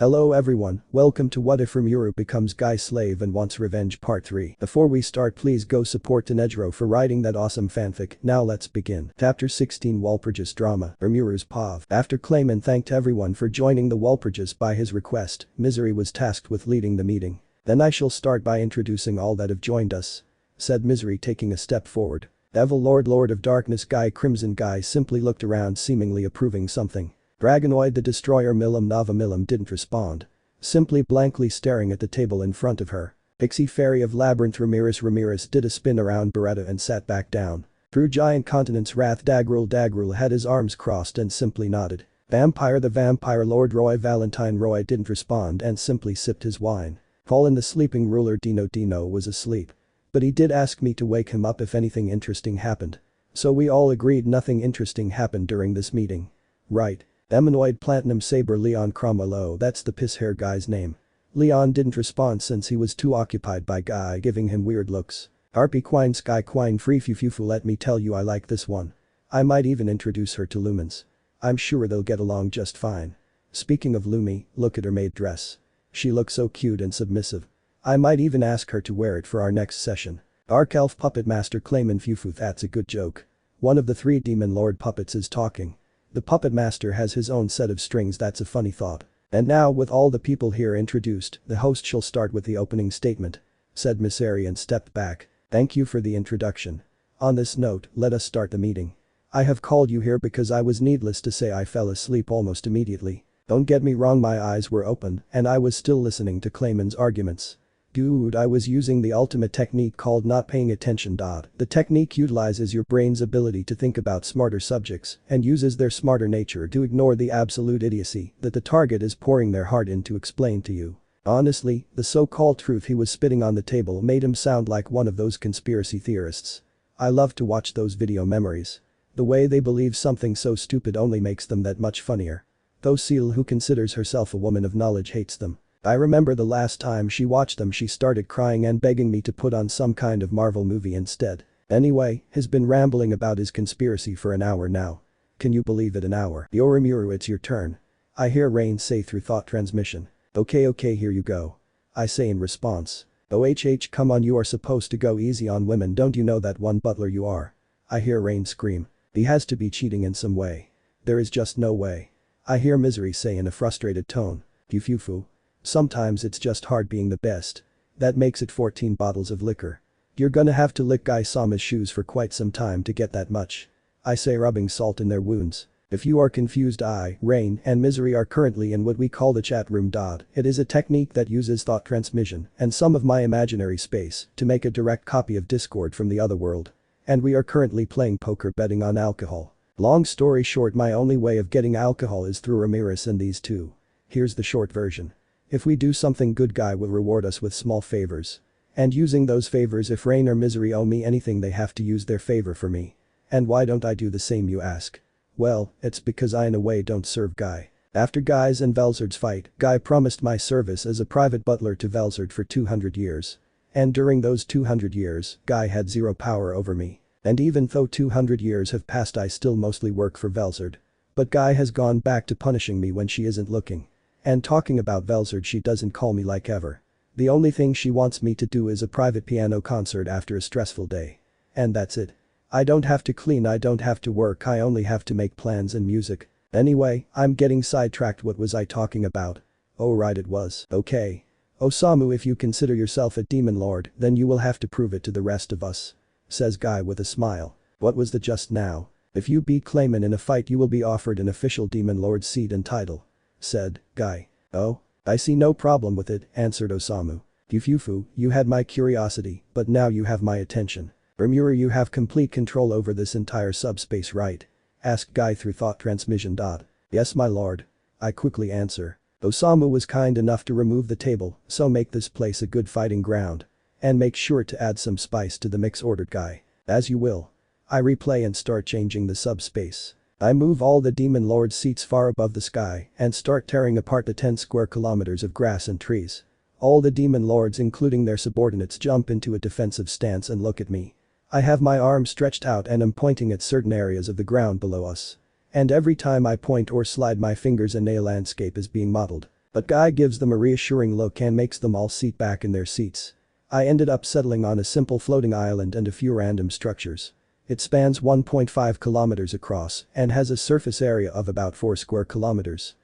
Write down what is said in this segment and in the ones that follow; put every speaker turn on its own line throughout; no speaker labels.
Hello everyone, welcome to What If Rimuru Becomes Guy's Slave and Wants Revenge Part 3. Before we start, please go support Dinejro for writing that awesome fanfic. Now let's begin. Chapter 16 Walpurgis Drama, Rimuru's POV. After Clayman thanked everyone for joining the Walpurgis by his request, Misery was tasked with leading the meeting. Then I shall start by introducing all that have joined us, said Misery, taking a step forward. Devil Lord of Darkness Guy Crimson Guy simply looked around, seemingly approving something. Dragonoid the Destroyer Milim Nava Milim didn't respond, simply blankly staring at the table in front of her. Pixie Fairy of Labyrinth Ramirez did a spin around Beretta and sat back down. True Giant Continent's Wrath Dagrul had his arms crossed and simply nodded. Vampire the Vampire Lord Roy Valentine Roy didn't respond and simply sipped his wine. Fallen the Sleeping Ruler Dino was asleep. But he did ask me to wake him up if anything interesting happened. So we all agreed nothing interesting happened during this meeting. Right. Demonoid Platinum Saber Leon Cromwell, that's the piss hair guy's name. Leon didn't respond since he was too occupied by Guy giving him weird looks. Harpy Quine Sky Quine Free Fufu, let me tell you I like this one. I might even introduce her to Lumens. I'm sure they'll get along just fine. Speaking of Lumi, look at her maid dress. She looks so cute and submissive. I might even ask her to wear it for our next session. Dark Elf Puppet Master Clayman Fufu, that's a good joke. One of the 3 Demon Lord puppets is talking. The puppet master has his own set of strings, that's a funny thought. And now with all the people here introduced, the host shall start with the opening statement, said Misery and stepped back. Thank you for the introduction. On this note, let us start the meeting. I have called you here because I was, needless to say, I fell asleep almost immediately. Don't get me wrong, my eyes were open and I was still listening to Clayman's arguments. Dude, I was using the ultimate technique called not paying attention. The technique utilizes your brain's ability to think about smarter subjects and uses their smarter nature to ignore the absolute idiocy that the target is pouring their heart in to explain to you. Honestly, the so-called truth he was spitting on the table made him sound like one of those conspiracy theorists. I love to watch those video memories. The way they believe something so stupid only makes them that much funnier. Though Seal, who considers herself a woman of knowledge, hates them. I remember the last time she watched them she started crying and begging me to put on some kind of Marvel movie instead. Anyway, he's been rambling about his conspiracy for an hour now. Can you believe it, an hour? Yo Rimuru, it's your turn. I hear Rain say through thought transmission. Okay, here you go. I say in response. OHH, come on, you are supposed to go easy on women, don't you know that, one butler you are? I hear Rain scream. He has to be cheating in some way. There is just no way. I hear Misery say in a frustrated tone. Fufu. Sometimes it's just hard being the best. That makes it 14 bottles of liquor. You're gonna have to lick Guy Sama's shoes for quite some time to get that much. I say, rubbing salt in their wounds. If you are confused, I, Rain, and Misery are currently in what we call the chat room. It is a technique that uses thought transmission and some of my imaginary space to make a direct copy of Discord from the other world. And we are currently playing poker, betting on alcohol. Long story short, my only way of getting alcohol is through Ramirez and these two. Here's the short version. If we do something good, Guy will reward us with small favors. And using those favors, if Rain or Misery owe me anything, they have to use their favor for me. And why don't I do the same, you ask? Well, it's because I in a way don't serve Guy. After Guy's and Velzard's fight, Guy promised my service as a private butler to Velzard for 200 years. And during those 200 years, Guy had zero power over me. And even though 200 years have passed, I still mostly work for Velzard. But Guy has gone back to punishing me when she isn't looking. And talking about Velzard, she doesn't call me like ever. The only thing she wants me to do is a private piano concert after a stressful day. And that's it. I don't have to clean, I don't have to work, I only have to make plans and music. Anyway, I'm getting sidetracked. What was I talking about? Oh right, it was. Okay. Osamu, if you consider yourself a demon lord, then you will have to prove it to the rest of us, says Guy with a smile. What was the just now? If you beat Clayman in a fight, you will be offered an official demon lord seat and title, said Guy. Oh? I see no problem with it, answered Osamu. Fufu, you had my curiosity, but now you have my attention. Rimuru, you have complete control over this entire subspace, right? Asked Guy through thought transmission. Yes, my lord. I quickly answer. Osamu was kind enough to remove the table, so make this place a good fighting ground. And make sure to add some spice to the mix, ordered Guy. As you will. I replay and start changing the subspace. I move all the demon lord seats far above the sky and start tearing apart the 10 square kilometers of grass and trees. All the demon lords, including their subordinates, jump into a defensive stance and look at me. I have my arm stretched out and am pointing at certain areas of the ground below us. And every time I point or slide my fingers, a nail landscape is being modeled. But Guy gives them a reassuring look and makes them all sit back in their seats. I ended up settling on a simple floating island and a few random structures. It spans 1.5 kilometers across and has a surface area of about 4 square kilometers.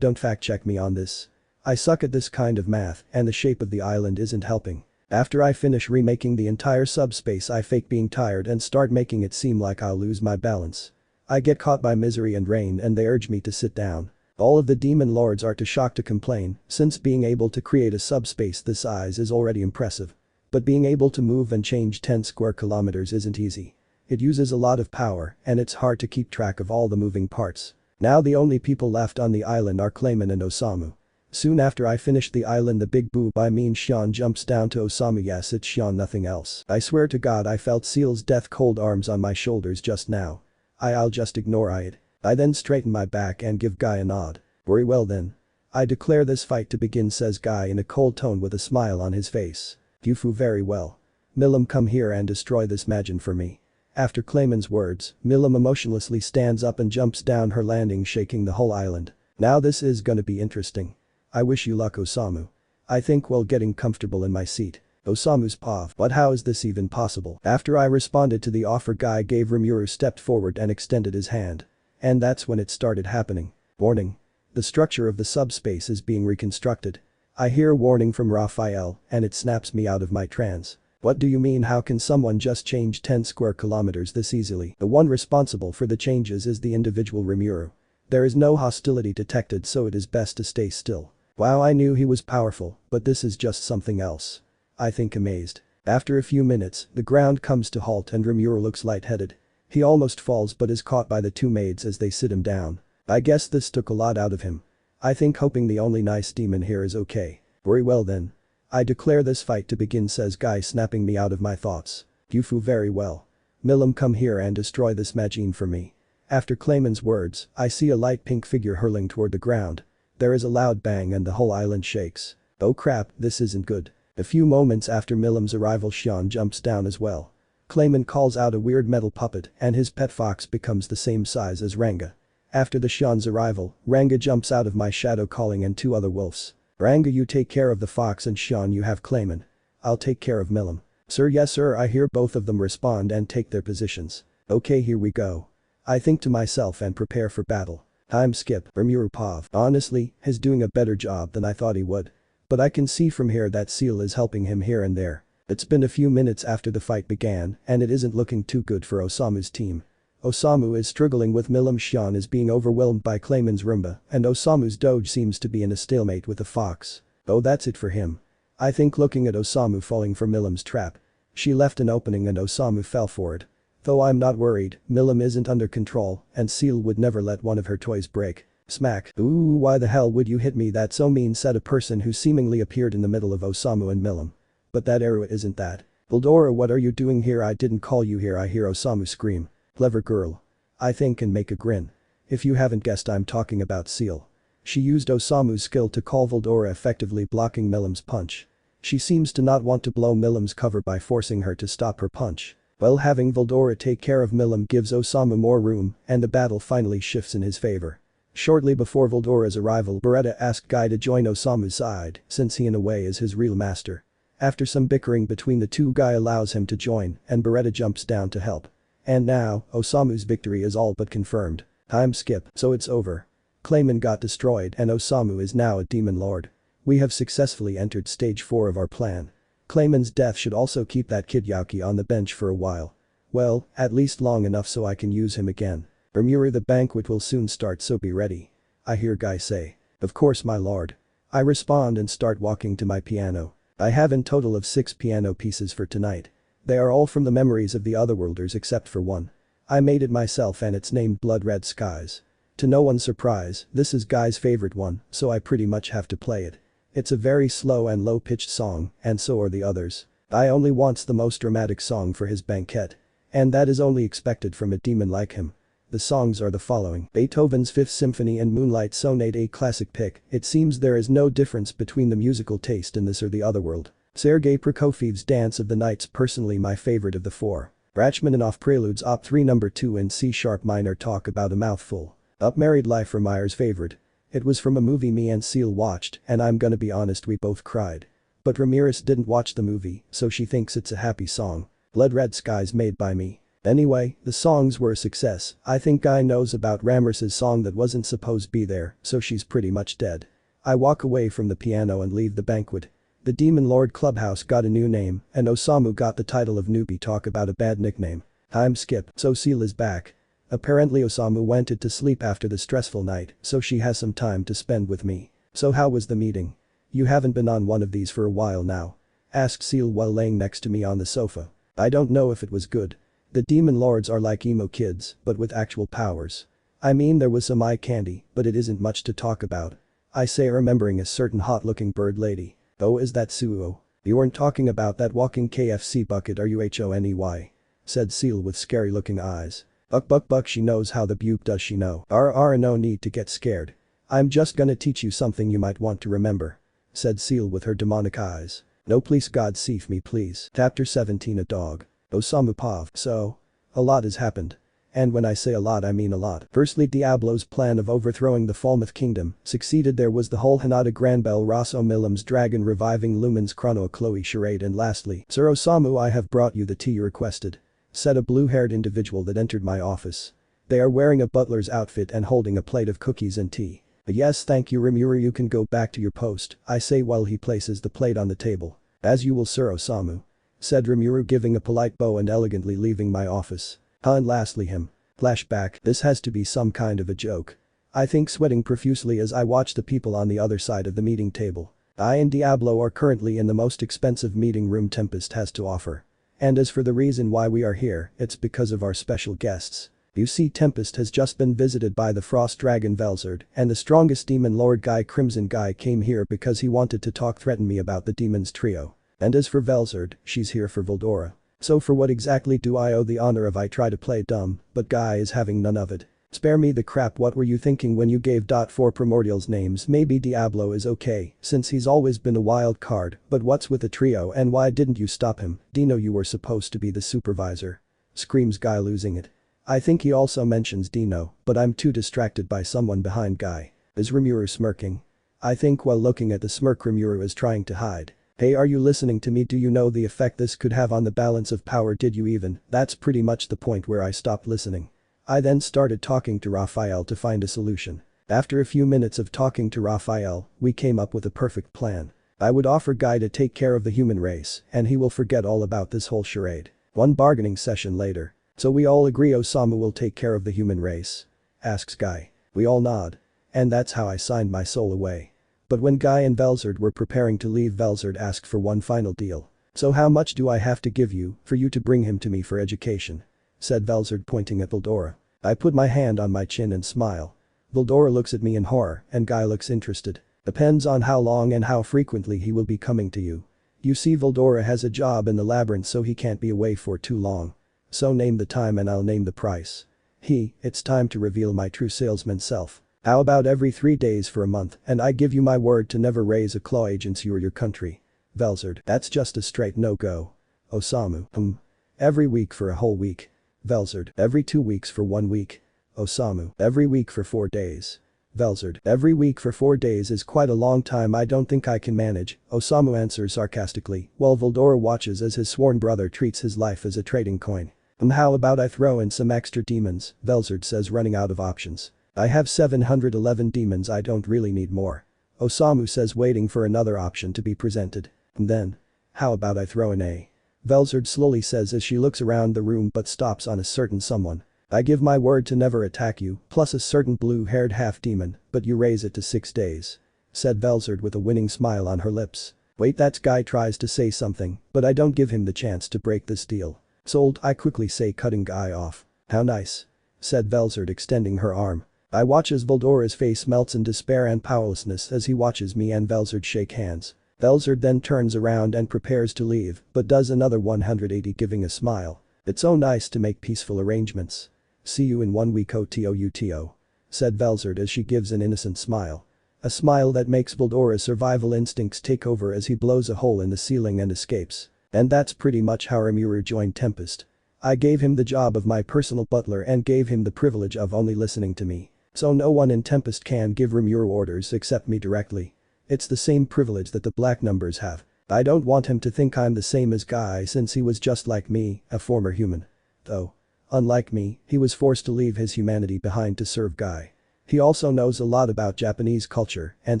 Don't fact check me on this. I suck at this kind of math and the shape of the island isn't helping. After I finish remaking the entire subspace I fake being tired and start making it seem like I'll lose my balance. I get caught by misery and rain and they urge me to sit down. All of the demon lords are too shocked to complain, since being able to create a subspace this size is already impressive. But being able to move and change 10 square kilometers isn't easy. It uses a lot of power and it's hard to keep track of all the moving parts. Now the only people left on the island are Clayman and Osamu. Soon after I finish the island the big boob I mean Shion jumps down to Osamu. Yes, it's Shion, nothing else. I swear to God I felt Seal's death cold arms on my shoulders just now. I'll just ignore it. I then straighten my back and give Guy a nod. Very well then. I declare this fight to begin, says Guy in a cold tone with a smile on his face. You foo very well. Milim, come here and destroy this Majin for me. After Clayman's words, Milim emotionlessly stands up and jumps down her landing, shaking the whole island. Now this is gonna be interesting. I wish you luck, Osamu. I think while getting comfortable in my seat. Osamu's paw. But how is this even possible? After I responded to the offer, Guy gave Rimuru stepped forward and extended his hand. And that's when it started happening. Warning. The structure of the subspace is being reconstructed. I hear a warning from Raphael and it snaps me out of my trance. What do you mean, how can someone just change 10 square kilometers this easily? The one responsible for the changes is the individual Rimuru. There is no hostility detected, so it is best to stay still. Wow, I knew he was powerful, but this is just something else. I think amazed. After a few minutes, the ground comes to halt and Rimuru looks lightheaded. He almost falls but is caught by the two maids as they sit him down. I guess this took a lot out of him. I think hoping the only nice demon here is okay. Very well then. I declare this fight to begin, says Guy, snapping me out of my thoughts. You foo very well. Milim, come here and destroy this Majin for me. After Clayman's words, I see a light pink figure hurling toward the ground. There is a loud bang and the whole island shakes. Oh crap, this isn't good. A few moments after Milim's arrival, Shion jumps down as well. Clayman calls out a weird metal puppet and his pet fox becomes the same size as Ranga. After the Shion's arrival, Ranga jumps out of my shadow calling and two other wolves. Ranga, you take care of the fox, and Shion, you have Clayman. I'll take care of Milim. Sir, yes sir, I hear both of them respond and take their positions. Okay, here we go. I think to myself and prepare for battle. Time skip. Rimuru Pav. Honestly, he's doing a better job than I thought he would. But I can see from here that Seal is helping him here and there. It's been a few minutes after the fight began and it isn't looking too good for Osamu's team. Osamu is struggling with Milim. Shion is being overwhelmed by Clayman's Roomba and Osamu's Doge seems to be in a stalemate with the fox. Oh, that's it for him. I think looking at Osamu falling for Milim's trap. She left an opening and Osamu fell for it. Though I'm not worried, Milim isn't under control and Seal would never let one of her toys break. Smack. Ooh, why the hell would you hit me? That's so mean, said a person who seemingly appeared in the middle of Osamu and Milim. But that arrow isn't that. Eldora, what are you doing here? I didn't call you here, I hear Osamu scream. Clever girl. I think, and make a grin. If you haven't guessed, I'm talking about Seal. She used Osamu's skill to call Veldora, effectively blocking Milim's punch. She seems to not want to blow Milim's cover by forcing her to stop her punch. Well, having Veldora take care of Milim gives Osamu more room and the battle finally shifts in his favor. Shortly before Veldora's arrival, Beretta asked Guy to join Osamu's side since he in a way is his real master. After some bickering between the two, Guy allows him to join and Beretta jumps down to help. And now, Osamu's victory is all but confirmed. Time skip, so it's over. Clayman got destroyed and Osamu is now a demon lord. We have successfully entered stage 4 of our plan. Clayman's death should also keep that kid Yaki on the bench for a while. Well, at least long enough so I can use him again. Rimuru, the banquet will soon start, so be ready. I hear Guy say. Of course, my lord. I respond and start walking to my piano. I have in total of 6 piano pieces for tonight. They are all from the memories of the Otherworlders except for one. I made it myself and it's named Blood Red Skies. To no one's surprise, this is Guy's favorite one, so I pretty much have to play it. It's a very slow and low-pitched song, and so are the others. Guy only wants the most dramatic song for his banquet. And that is only expected from a demon like him. The songs are the following: Beethoven's Fifth Symphony and Moonlight Sonate, a classic pick. It seems there is no difference between the musical taste in this or the Otherworld. Sergei Prokofiev's Dance of the Nights, personally my favorite of the 4. Rachmaninoff Preludes Op 3 No. 2 in C# minor, talk about a mouthful. Up Married Life, Meyer's favorite. It was from a movie me and Seal watched, and I'm gonna be honest, we both cried. But Ramirez didn't watch the movie, so she thinks it's a happy song. Blood Red Skies made by me. Anyway, the songs were a success. I think Guy knows about Ramirez's song that wasn't supposed to be there, so she's pretty much dead. I walk away from the piano and leave the banquet. The Demon Lord Clubhouse got a new name, and Osamu got the title of newbie. Talk about a bad nickname. Time skip, so Seal is back. Apparently Osamu went to sleep after the stressful night, so she has some time to spend with me. So how was the meeting? You haven't been on one of these for a while now. Asked Seal while laying next to me on the sofa. I don't know if it was good. The Demon Lords are like emo kids, but with actual powers. I mean, there was some eye candy, but it isn't much to talk about. I say, remembering a certain hot-looking bird lady. Oh, is that Suo? You weren't talking about that walking KFC bucket, are you honey? Said Seal with scary-looking eyes. Buck, she knows how the buke, does she know? No need to get scared. I'm just gonna teach you something you might want to remember. Said Seal with her demonic eyes. No, please God, save me please. Chapter 17, a dog. Osamu Pav. So? A lot has happened. And when I say a lot, I mean a lot. Firstly, Diablo's plan of overthrowing the Falmouth Kingdom succeeded. There was the whole Hanada Granbel Rosso Milim's dragon reviving Lumen's Chrono Chloe charade, and lastly, Sir Osamu, I have brought you the tea you requested. Said a blue-haired individual that entered my office. They are wearing a butler's outfit and holding a plate of cookies and tea. Yes, thank you Rimuru, you can go back to your post, I say while he places the plate on the table. As you will, Sir Osamu. Said Rimuru, giving a polite bow and elegantly leaving my office. And lastly him. Flashback, this has to be some kind of a joke. I think, sweating profusely as I watch the people on the other side of the meeting table. I and Diablo are currently in the most expensive meeting room Tempest has to offer. And as for the reason why we are here, it's because of our special guests. You see, Tempest has just been visited by the Frost Dragon Velzard, and the strongest demon lord Guy Crimson Guy came here because he wanted to threaten me about the demons trio. And as for Velzard, she's here for Voldora. So for what exactly do I owe the honor of? I try to play dumb, but Guy is having none of it. Spare me the crap, what were you thinking when you gave four primordials names? Maybe Diablo is okay, since he's always been a wild card, but what's with the trio and why didn't you stop him? Dino, you were supposed to be the supervisor. Screams Guy, losing it. I think he also mentions Dino, but I'm too distracted by someone behind Guy. Is Rimuru smirking? I think while looking at the smirk Rimuru is trying to hide. Hey, are you listening to me? Do you know the effect this could have on the balance of power? Did you even? That's pretty much the point where I stopped listening. I then started talking to Raphael to find a solution. After a few minutes of talking to Raphael, we came up with a perfect plan. I would offer Guy to take care of the human race, and he will forget all about this whole charade. One bargaining session later. So we all agree Osamu will take care of the human race? Asks Guy. We all nod. And that's how I signed my soul away. But when Guy and Velzard were preparing to leave, Velzard asked for one final deal. So how much do I have to give you for you to bring him to me for education? Said Velzard, pointing at Voldora. I put my hand on my chin and smile. Voldora looks at me in horror and Guy looks interested. Depends on how long and how frequently he will be coming to you. You see, Voldora has a job in the labyrinth, so he can't be away for too long. So name the time and I'll name the price. It's time to reveal my true salesman self. How about every 3 days for a month, and I give you my word to never raise a claw agency or your country. Velzard, that's just a straight no-go. Osamu, every week for a whole week. Velzard, every 2 weeks for 1 week. Osamu, every week for 4 days. Velzard, every week for 4 days is quite a long time, I don't think I can manage, Osamu answers sarcastically, while Voldora watches as his sworn brother treats his life as a trading coin. How about I throw in some extra demons, Velzard says, running out of options. I have 711 demons, I don't really need more. Osamu says, waiting for another option to be presented. And then. How about I throw in a? Velzard slowly says as she looks around the room but stops on a certain someone. I give my word to never attack you, plus a certain blue-haired half-demon, but you raise it to 6 days. Said Velzard with a winning smile on her lips. Wait, that Guy tries to say something, but I don't give him the chance to break this deal. Sold, I quickly say, cutting Guy off. How nice. Said Velzard, extending her arm. I watch as Voldora's face melts in despair and powerlessness as he watches me and Velzard shake hands. Velzard then turns around and prepares to leave, but does another 180, giving a smile. It's so nice to make peaceful arrangements. See you in 1 week, Oto, said Velzard as she gives an innocent smile. A smile that makes Voldora's survival instincts take over as he blows a hole in the ceiling and escapes. And that's pretty much how Rimuru joined Tempest. I gave him the job of my personal butler and gave him the privilege of only listening to me. So no one in Tempest can give Rimuru orders except me directly. It's the same privilege that the black numbers have. I don't want him to think I'm the same as Guy since he was just like me, a former human. Though. Unlike me, he was forced to leave his humanity behind to serve Guy. He also knows a lot about Japanese culture and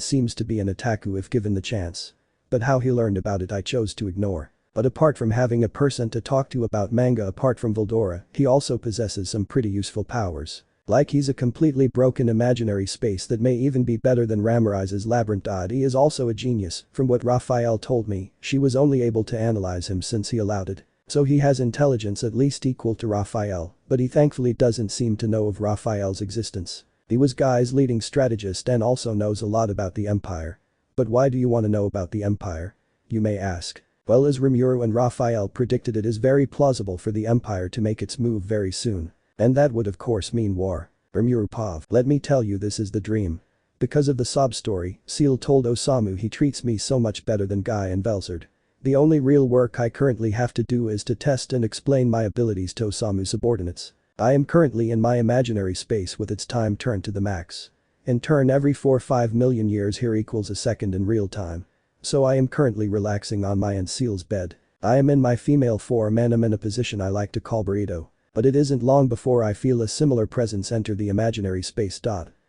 seems to be an otaku if given the chance. But how he learned about it I chose to ignore. But apart from having a person to talk to about manga apart from Veldora, he also possesses some pretty useful powers. Like he's a completely broken imaginary space that may even be better than Ramarise's labyrinth. He is also a genius, from what Raphael told me, she was only able to analyze him since he allowed it. So he has intelligence at least equal to Raphael, but he thankfully doesn't seem to know of Raphael's existence. He was Guy's leading strategist and also knows a lot about the Empire. But why do you want to know about the Empire? You may ask. Well, as Rimuru and Raphael predicted, it is very plausible for the Empire to make its move very soon. And that would of course mean war. Rimuru Pav. Let me tell you, this is the dream. Because of the sob story, Seal told Osamu he treats me so much better than Guy and Velzard. The only real work I currently have to do is to test and explain my abilities to Osamu's subordinates. I am currently in my imaginary space with its time turned to the max. In turn, every 4-5 million years here equals a second in real time. So I am currently relaxing on my and Seal's bed. I am in my female form and am in a position I like to call burrito. But it isn't long before I feel a similar presence enter the imaginary space.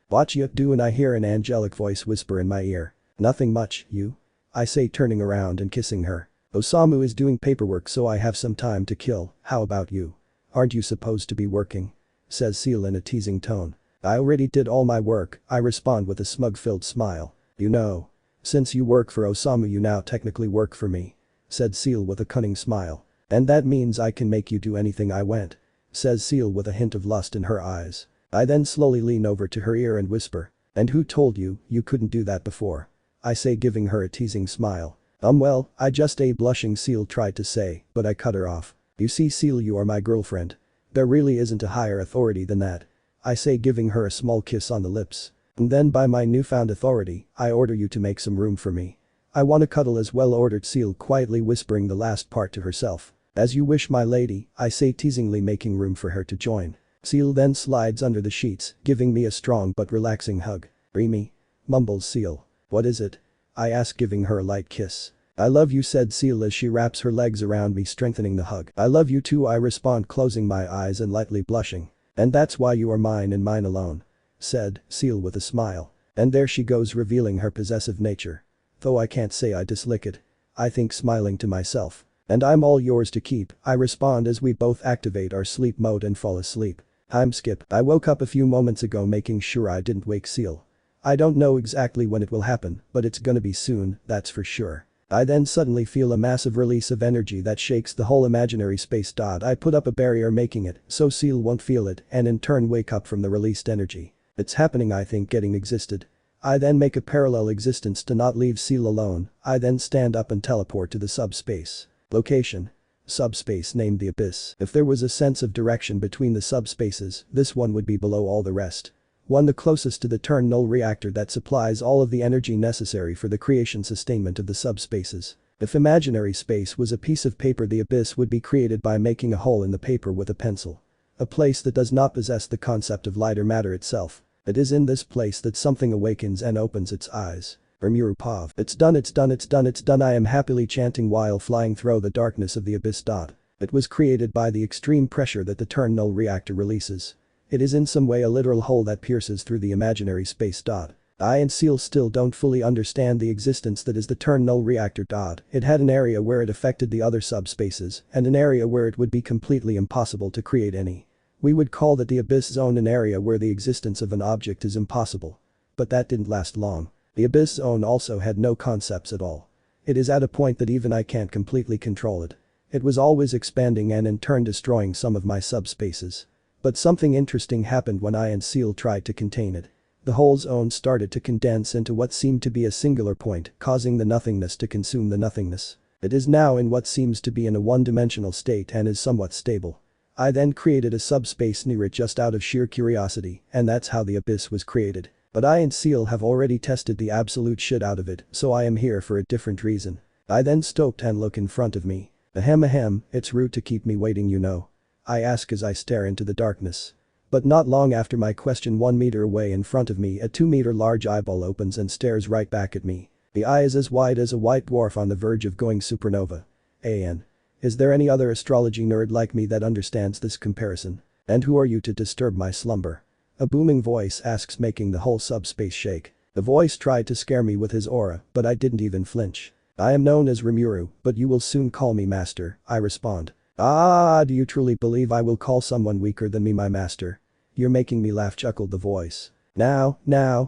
What you do? And I hear an angelic voice whisper in my ear. Nothing much, you? I say, turning around and kissing her. Osamu is doing paperwork so I have some time to kill. How about you? Aren't you supposed to be working? Says Seal in a teasing tone. I already did all my work, I respond with a smug-filled smile. You know. Since you work for Osamu you now technically work for me. Said Seal with a cunning smile. And that means I can make you do anything I want. Says Seal with a hint of lust in her eyes. I then slowly lean over to her ear and whisper. And who told you couldn't do that before? I say, giving her a teasing smile. Well, I just a blushing Seal tried to say, but I cut her off. You see, Seal, you are my girlfriend. There really isn't a higher authority than that. I say, giving her a small kiss on the lips. And then by my newfound authority, I order you to make some room for me. I want to cuddle as well, ordered Seal, quietly whispering the last part to herself. As you wish, my lady, I say, teasingly, making room for her to join. Seal then slides under the sheets, giving me a strong but relaxing hug. Remy? Mumbles Seal. What is it? I ask, giving her a light kiss. I love you, said Seal as she wraps her legs around me, strengthening the hug. I love you too, I respond, closing my eyes and lightly blushing. And that's why you are mine and mine alone. Said Seal with a smile. And there she goes, revealing her possessive nature. Though I can't say I dislike it. I think, smiling to myself. And I'm all yours to keep, I respond as we both activate our sleep mode and fall asleep. Time skip. I woke up a few moments ago, making sure I didn't wake Seal. I don't know exactly when it will happen, but it's gonna be soon, that's for sure. I then suddenly feel a massive release of energy that shakes the whole imaginary space. I put up a barrier, making it so Seal won't feel it and in turn wake up from the released energy. It's happening, I think, getting existed. I then make a parallel existence to not leave Seal alone. I then stand up and teleport to the subspace. Location. Subspace named the Abyss. If there was a sense of direction between the subspaces, this one would be below all the rest. One the closest to the turn null reactor that supplies all of the energy necessary for the creation sustainment of the subspaces. If imaginary space was a piece of paper, the Abyss would be created by making a hole in the paper with a pencil. A place that does not possess the concept of light or matter itself. It is in this place that something awakens and opens its eyes. Rimuru Pav. It's done, it's done, it's done, it's done, I am happily chanting while flying through the darkness of the Abyss. It was created by the extreme pressure that the turn null reactor releases. It is in some way a literal hole that pierces through the imaginary space. I and Seal still don't fully understand the existence that is the turn null reactor. It had an area where it affected the other subspaces and an area where it would be completely impossible to create any. We would call that the Abyss Zone, an area where the existence of an object is impossible. But that didn't last long. The Abyss Zone also had no concepts at all. It is at a point that even I can't completely control it. It was always expanding and in turn destroying some of my subspaces. But something interesting happened when I and Seal tried to contain it. The whole zone started to condense into what seemed to be a singular point, causing the nothingness to consume the nothingness. It is now in what seems to be in a one-dimensional state and is somewhat stable. I then created a subspace near it just out of sheer curiosity, and that's how the Abyss was created. But I and Seal have already tested the absolute shit out of it, so I am here for a different reason. I then stoked and look in front of me. Ahem, it's rude to keep me waiting, you know. I ask as I stare into the darkness. But not long after my question, 1 meter away in front of me a 2-meter large eyeball opens and stares right back at me. The eye is as wide as a white dwarf on the verge of going supernova. Is there any other astrology nerd like me that understands this comparison? And who are you to disturb my slumber? A booming voice asks, making the whole subspace shake. The voice tried to scare me with his aura, but I didn't even flinch. I am known as Rimuru, but you will soon call me master, I respond. Do you truly believe I will call someone weaker than me my master? You're making me laugh, chuckled the voice. Now,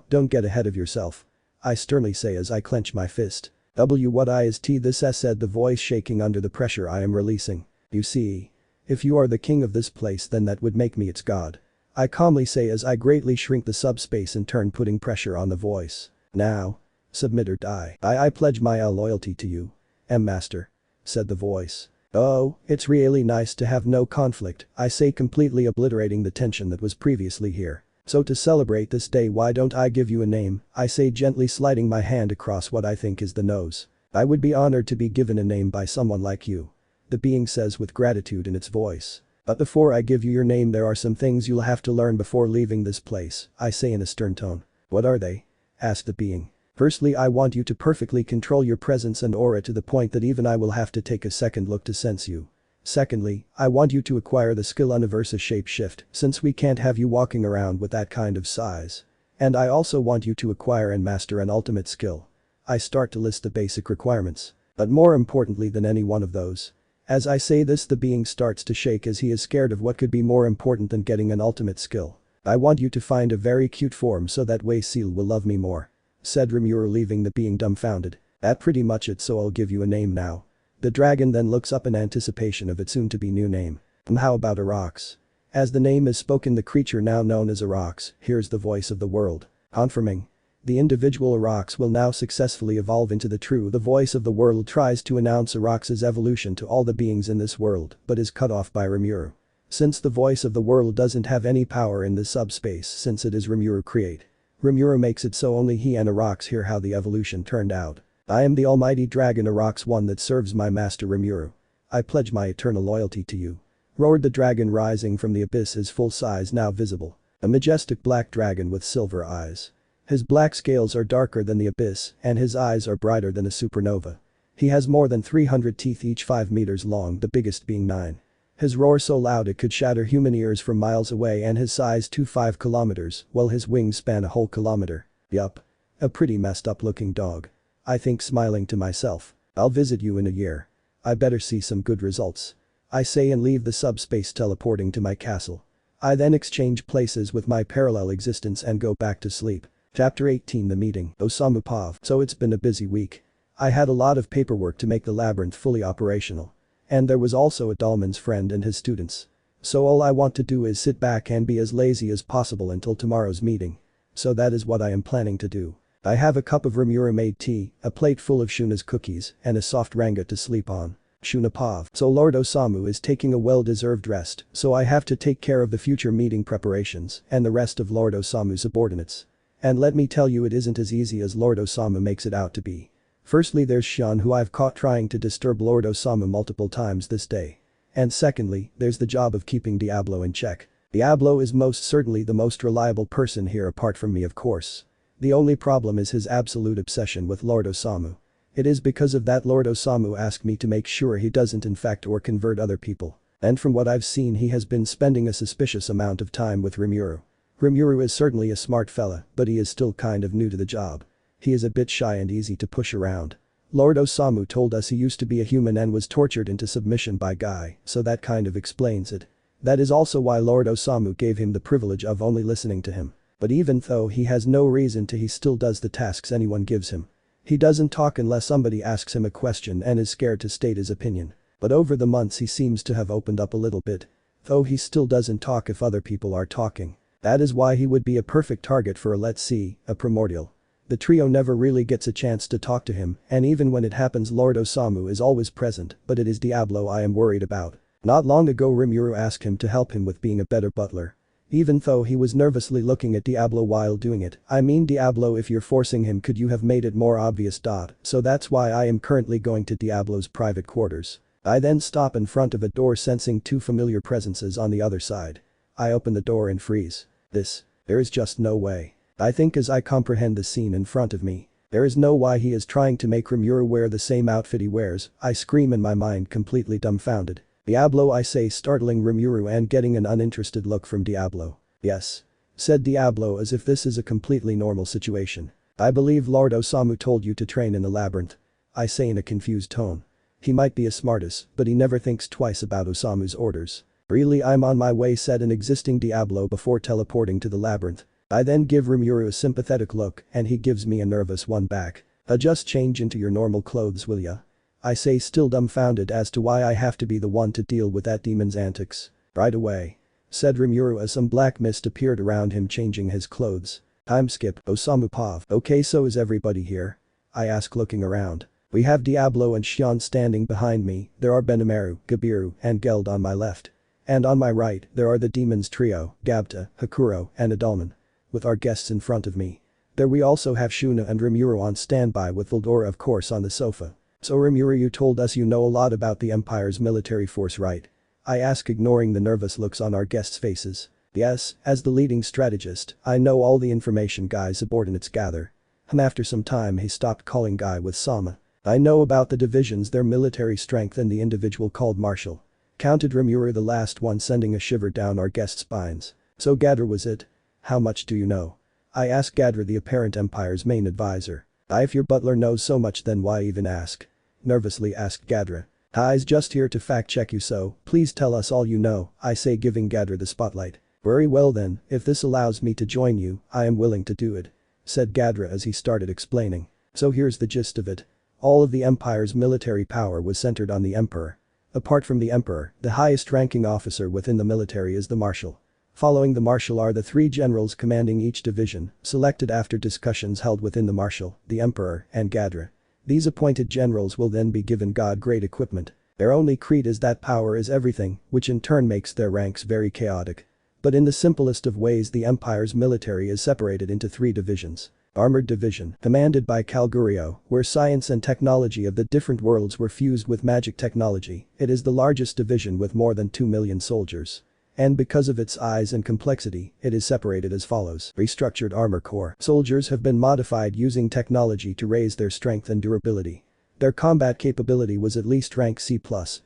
don't get ahead of yourself, I sternly say as I clench my fist. What is this, said the voice, shaking under the pressure I am releasing. You see, if you are the king of this place, then that would make me its god, I calmly say as I greatly shrink the subspace in turn, putting pressure on the voice. Now, submit or die. I pledge my loyalty to you, master, said the voice. Oh, it's really nice to have no conflict, I say, completely obliterating the tension that was previously here. So to celebrate this day, why don't I give you a name, I say, gently sliding my hand across what I think is the nose. I would be honored to be given a name by someone like you, the being says with gratitude in its voice. But before I give you your name, there are some things you'll have to learn before leaving this place, I say in a stern tone. What are they? Asked the being. Firstly, I want you to perfectly control your presence and aura to the point that even I will have to take a second look to sense you. Secondly, I want you to acquire the skill Universa Shapeshift, since we can't have you walking around with that kind of size. And I also want you to acquire and master an ultimate skill. I start to list the basic requirements. But more importantly than any one of those. As I say this, the being starts to shake as he is scared of what could be more important than getting an ultimate skill. I want you to find a very cute form so that way Seal will love me more, said Rimuru, leaving the being dumbfounded. That pretty much it, so I'll give you a name now. The dragon then looks up in anticipation of its soon-to-be new name. How about Arax? As the name is spoken, the creature now known as Arax hears the voice of the world, confirming. The individual Arax will now successfully evolve into the voice of the world tries to announce Arax's evolution to all the beings in this world, but is cut off by Rimuru. Since the voice of the world doesn't have any power in this subspace, since it is Rimuru create. Rimuru makes it so only he and Arax hear how the evolution turned out. I am the almighty dragon Arax, one that serves my master Rimuru. I pledge my eternal loyalty to you, roared the dragon, rising from the abyss, his full size now visible. A majestic black dragon with silver eyes. His black scales are darker than the abyss and his eyes are brighter than a supernova. He has more than 300 teeth, each 5 meters long, the biggest being 9. His roar so loud it could shatter human ears from miles away, and his size 5 kilometers, while his wings span a whole kilometer. Yup. A pretty messed up looking dog, I think, smiling to myself. I'll visit you in a year. I better see some good results, I say, and leave the subspace, teleporting to my castle. I then exchange places with my parallel existence and go back to sleep. Chapter 18, The Meeting. Osamu Pav. So it's been a busy week. I had a lot of paperwork to make the labyrinth fully operational. And there was also a Dahlman's friend and his students. So all I want to do is sit back and be as lazy as possible until tomorrow's meeting. So that is what I am planning to do. I have a cup of Rimuru made tea, a plate full of Shuna's cookies, and a soft ranga to sleep on. Shuna Pav. So Lord Osamu is taking a well-deserved rest, so I have to take care of the future meeting preparations and the rest of Lord Osamu's subordinates. And let me tell you, it isn't as easy as Lord Osamu makes it out to be. Firstly, there's Shion, who I've caught trying to disturb Lord Osamu multiple times this day. And secondly, there's the job of keeping Diablo in check. Diablo is most certainly the most reliable person here, apart from me, of course. The only problem is his absolute obsession with Lord Osamu. It is because of that Lord Osamu asked me to make sure he doesn't infect or convert other people. And from what I've seen, he has been spending a suspicious amount of time with Rimuru. Rimuru is certainly a smart fella, but he is still kind of new to the job. He is a bit shy and easy to push around. Lord Osamu told us he used to be a human and was tortured into submission by Guy, so that kind of explains it. That is also why Lord Osamu gave him the privilege of only listening to him. But even though he has no reason to, he still does the tasks anyone gives him. He doesn't talk unless somebody asks him a question and is scared to state his opinion. But over the months he seems to have opened up a little bit. Though he still doesn't talk if other people are talking. That is why he would be a perfect target for a primordial. The trio never really gets a chance to talk to him, and even when it happens, Lord Osamu is always present, but it is Diablo I am worried about. Not long ago Rimuru asked him to help him with being a better butler. Even though he was nervously looking at Diablo while doing it. I mean, Diablo, if you're forcing him, could you have made it more obvious? So that's why I am currently going to Diablo's private quarters. I then stop in front of a door, sensing 2 familiar presences on the other side. I open the door and freeze. There is just no way. I think as I comprehend the scene in front of me. There is no why he is trying to make Rimuru wear the same outfit he wears, I scream in my mind completely dumbfounded. Diablo, I say, startling Rimuru and getting an uninterested look from Diablo. Yes. Said Diablo as if this is a completely normal situation. I believe Lord Osamu told you to train in the labyrinth. I say in a confused tone. He might be a smartass, but he never thinks twice about Osamu's orders. Really, I'm on my way, said an existing Diablo before teleporting to the labyrinth. I then give Rimuru a sympathetic look and he gives me a nervous one back. Just change into your normal clothes, will ya? I say, still dumbfounded as to why I have to be the one to deal with that demon's antics. Right away. Said Rimuru as some black mist appeared around him, changing his clothes. Time skip. Osamu Pav. Okay, so is everybody here? I ask, looking around. We have Diablo and Xion standing behind me, there are Benimaru, Gabiru, and Geld on my left. And on my right, there are the demons trio, Gabta, Hakuro, and Adalman. With our guests in front of me. There we also have Shuna and Rimuru on standby, with Valdora of course on the sofa. So Rimuru, you told us you know a lot about the Empire's military force, right? I ask, ignoring the nervous looks on our guests' faces. Yes, as the leading strategist, I know all the information Guy's subordinates gather. After some time he stopped calling Guy with Sama. I know about the divisions, their military strength, and the individual called Marshal. Counted Rimuru, the last one, sending a shiver down our guests' spines. So Gadra was it? How much do you know? I ask Gadra, the apparent Empire's main advisor. If your butler knows so much, then why even ask? Nervously asked Gadra. I's just here to fact check you, so please tell us all you know, I say, giving Gadra the spotlight. Very well then, if this allows me to join you, I am willing to do it. Said Gadra as he started explaining. So here's the gist of it. All of the Empire's military power was centered on the Emperor. Apart from the Emperor, the highest ranking officer within the military is the Marshal. Following the Marshal are the 3 generals commanding each division, selected after discussions held within the Marshal, the Emperor, and Gadra. These appointed generals will then be given god-grade equipment. Their only creed is that power is everything, which in turn makes their ranks very chaotic. But in the simplest of ways, the Empire's military is separated into 3 divisions. Armored Division, commanded by Calgurio, where science and technology of the different worlds were fused with magic technology. It is the largest division with more than 2 million soldiers. And because of its size and complexity, it is separated as follows. Restructured Armor Corps. Soldiers have been modified using technology to raise their strength and durability. Their combat capability was at least rank C+,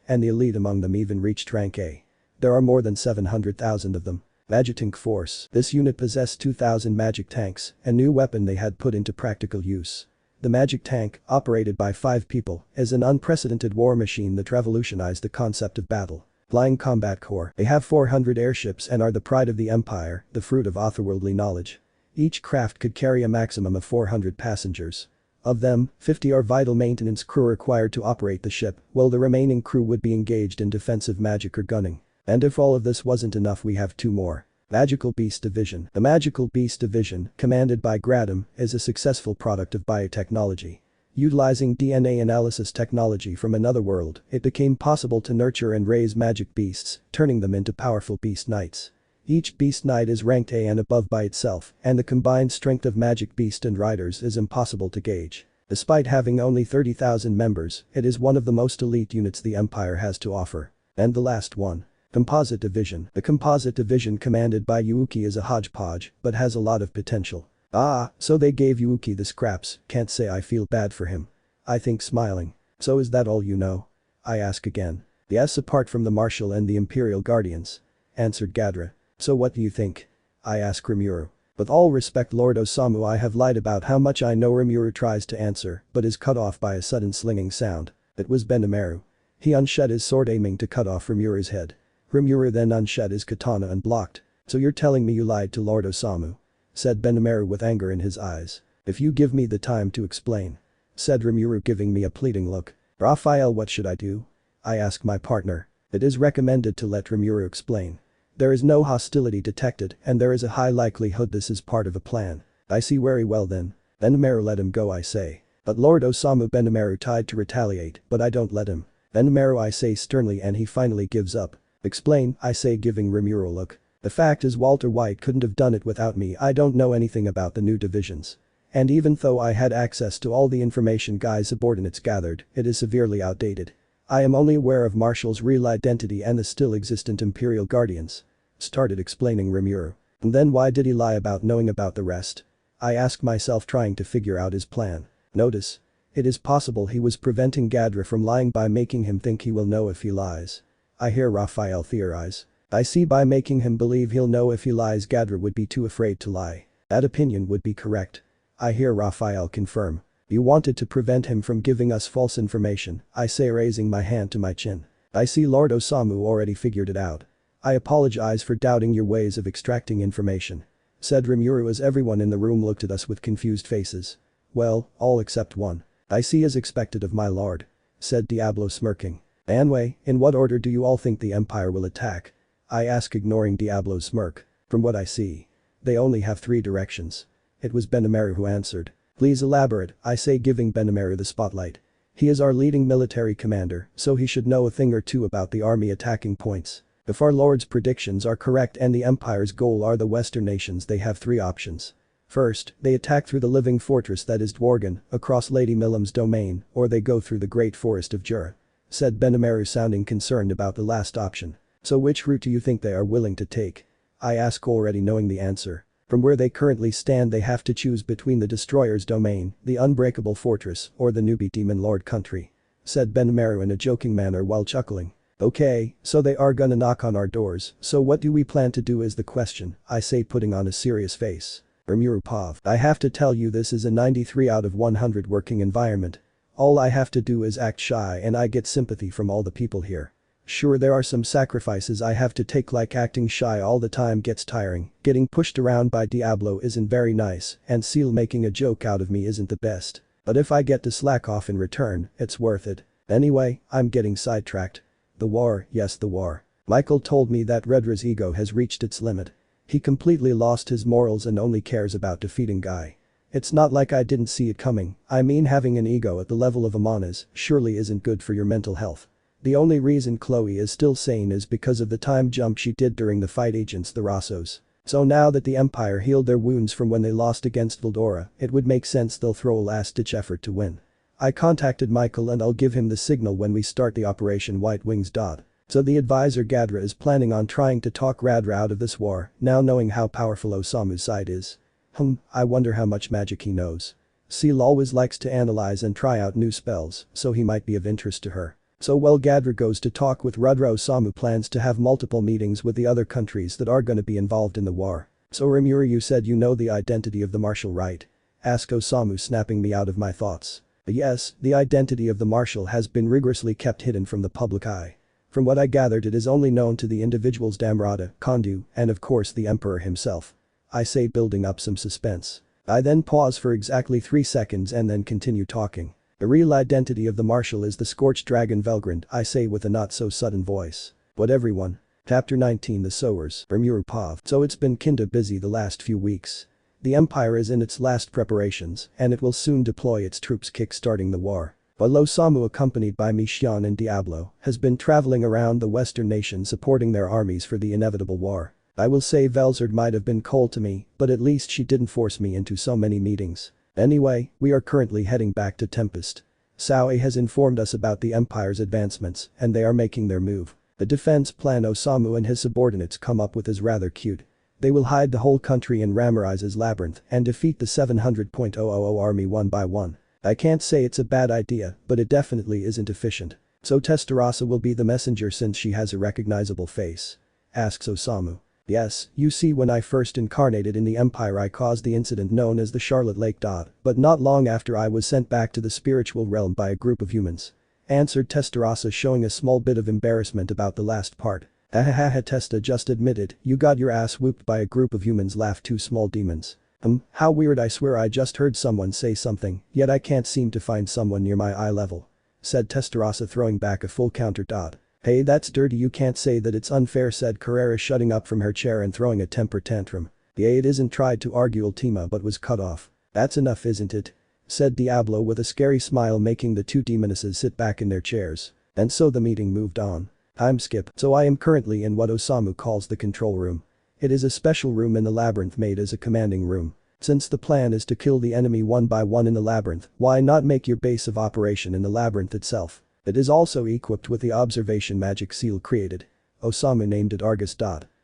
and the elite among them even reached rank A. There are more than 700,000 of them. Magitank Force. This unit possessed 2,000 magic tanks, a new weapon they had put into practical use. The magic tank, operated by 5 people, is an unprecedented war machine that revolutionized the concept of battle. Flying Combat Corps. They have 400 airships and are the pride of the Empire, the fruit of otherworldly knowledge. Each craft could carry a maximum of 400 passengers. Of them, 50 are vital maintenance crew required to operate the ship, while the remaining crew would be engaged in defensive magic or gunning. And if all of this wasn't enough, we have 2 more. Magical Beast Division. The Magical Beast Division, commanded by Gradam, is a successful product of biotechnology. Utilizing DNA analysis technology from another world, it became possible to nurture and raise magic beasts, turning them into powerful beast knights. Each beast knight is ranked A and above by itself, and the combined strength of magic beast and riders is impossible to gauge. Despite having only 30,000 members, it is one of the most elite units the Empire has to offer. And the last one. Composite Division. The Composite Division, commanded by Yuuki, is a hodgepodge, but has a lot of potential. So they gave Yuuki the scraps, can't say I feel bad for him. I think, smiling. So is that all you know? I ask again. Yes, apart from the Marshal and the Imperial Guardians. Answered Gadra. So what do you think? I ask Rimuru. With all respect, Lord Osamu, I have lied about how much I know. Rimuru tries to answer, but is cut off by a sudden slinging sound. It was Benimaru. He unsheathed his sword, aiming to cut off Rimuru's head. Rimuru then unsheathed his katana and blocked. So you're telling me you lied to Lord Osamu? Said Benimaru with anger in his eyes. If you give me the time to explain. Said Rimuru, giving me a pleading look. Raphael, what should I do? I ask my partner. It is recommended to let Rimuru explain. There is no hostility detected, and there is a high likelihood this is part of a plan. I see very well then. Benimaru, let him go, I say. But Lord Osamu, Benimaru tried to retaliate, but I don't let him. Benimaru, I say sternly, and he finally gives up. Explain, I say, giving Rimuru a look. The fact is, Walter White couldn't have done it without me. I don't know anything about the new divisions. And even though I had access to all the information Guy's subordinates gathered, it is severely outdated. I am only aware of Marshal's real identity and the still existent Imperial Guardians. started explaining Rimuru. And then why did he lie about knowing about the rest? I ask myself, trying to figure out his plan. Notice. It is possible he was preventing Gadra from lying by making him think he will know if he lies. I hear Raphael theorize. I see, by making him believe he'll know if he lies, Gadra would be too afraid to lie. That opinion would be correct. I hear Raphael confirm. You wanted to prevent him from giving us false information, I say, raising my hand to my chin. I see Lord Osamu already figured it out. I apologize for doubting your ways of extracting information, said Rimuru as everyone in the room looked at us with confused faces. Well, all except one. I see, as expected of my lord, said Diablo, smirking. Anyway, in what order do you all think the Empire will attack? I ask, ignoring Diablo's smirk. From what I see, they only have 3 directions. It was Benimaru who answered. Please elaborate, I say, giving Benimaru the spotlight. He is our leading military commander, so he should know a thing or two about the army attacking points. If our lord's predictions are correct and the Empire's goal are the Western nations, they have 3 options. First, they attack through the living fortress that is Dworgen, across Lady Milim's domain, or they go through the Great Forest of Jura, said Benimaru, sounding concerned about the last option. So which route do you think they are willing to take? I ask, already knowing the answer. From where they currently stand, they have to choose between the Destroyer's domain, the Unbreakable Fortress, or the newbie Demon Lord country, said Benimaru in a joking manner while chuckling. Okay, so they are gonna knock on our doors, so what do we plan to do is the question, I say, putting on a serious face. Rimuru Pav. I have to tell you, this is a 93 out of 100 working environment. All I have to do is act shy and I get sympathy from all the people here. Sure, there are some sacrifices I have to take, like acting shy all the time gets tiring, getting pushed around by Diablo isn't very nice, and Seal making a joke out of me isn't the best. But if I get to slack off in return, it's worth it. Anyway, I'm getting sidetracked. The war, yes, the war. Michael told me that Redra's ego has reached its limit. He completely lost his morals and only cares about defeating Guy. It's not like I didn't see it coming. I mean, having an ego at the level of Amana's surely isn't good for your mental health. The only reason Chloe is still sane is because of the time jump she did during the fight against the Rossos. So now that the Empire healed their wounds from when they lost against Vildora, it would make sense they'll throw a last-ditch effort to win. I contacted Michael and I'll give him the signal when we start the Operation White Wings. So the advisor Gadra is planning on trying to talk Radra out of this war, now knowing how powerful Osamu's side is. I wonder how much magic he knows. Seal always likes to analyze and try out new spells, so he might be of interest to her. So while Gadra goes to talk with Radra, Osamu plans to have multiple meetings with the other countries that are gonna be involved in the war. So Rimuru, you said you know the identity of the Marshal, right? Asked Osamu, snapping me out of my thoughts. Yes, the identity of the Marshal has been rigorously kept hidden from the public eye. From what I gathered, it is only known to the individuals Damrata, Kondu, and of course the Emperor himself. I say, building up some suspense. I then pause for exactly 3 seconds and then continue talking. The real identity of the Marshal is the Scorched Dragon Velgrand, I say with a not-so-sudden voice. What everyone? Chapter 19, The Sowers. Rimuru Pav. So it's been kinda busy the last few weeks. The Empire is in its last preparations, and it will soon deploy its troops, kick-starting the war. While Osamu, accompanied by Michion and Diablo, has been traveling around the Western nations supporting their armies for the inevitable war. I will say Velzard might have been cold to me, but at least she didn't force me into so many meetings. Anyway, we are currently heading back to Tempest. Saoi has informed us about the Empire's advancements, and they are making their move. The defense plan Osamu and his subordinates come up with is rather cute. They will hide the whole country in Ramarise's labyrinth and defeat the 700,000 army one by one. I can't say it's a bad idea, but it definitely isn't efficient. So Testarossa will be the messenger since she has a recognizable face? Asks Osamu. Yes, you see, when I first incarnated in the Empire I caused the incident known as the Charlotte Lake. But not long after I was sent back to the spiritual realm by a group of humans. Answered Testarossa, showing a small bit of embarrassment about the last part. Ahaha, Testa just admitted, you got your ass whooped by a group of humans, laughed 2 small demons. How weird, I swear I just heard someone say something, yet I can't seem to find someone near my eye level. Said Testarossa, throwing back a full counter. Hey, that's dirty, you can't say that, it's unfair, said Carrera, shutting up from her chair and throwing a temper tantrum. The aide isn't tried to argue Ultima but was cut off. That's enough, isn't it? Said Diablo with a scary smile, making the 2 demonesses sit back in their chairs. And so the meeting moved on. Time skip. So I am currently in what Osamu calls the control room. It is a special room in the labyrinth made as a commanding room. Since the plan is to kill the enemy one by one in the labyrinth, why not make your base of operation in the labyrinth itself? It is also equipped with the observation magic seal created. Osamu named it Argus.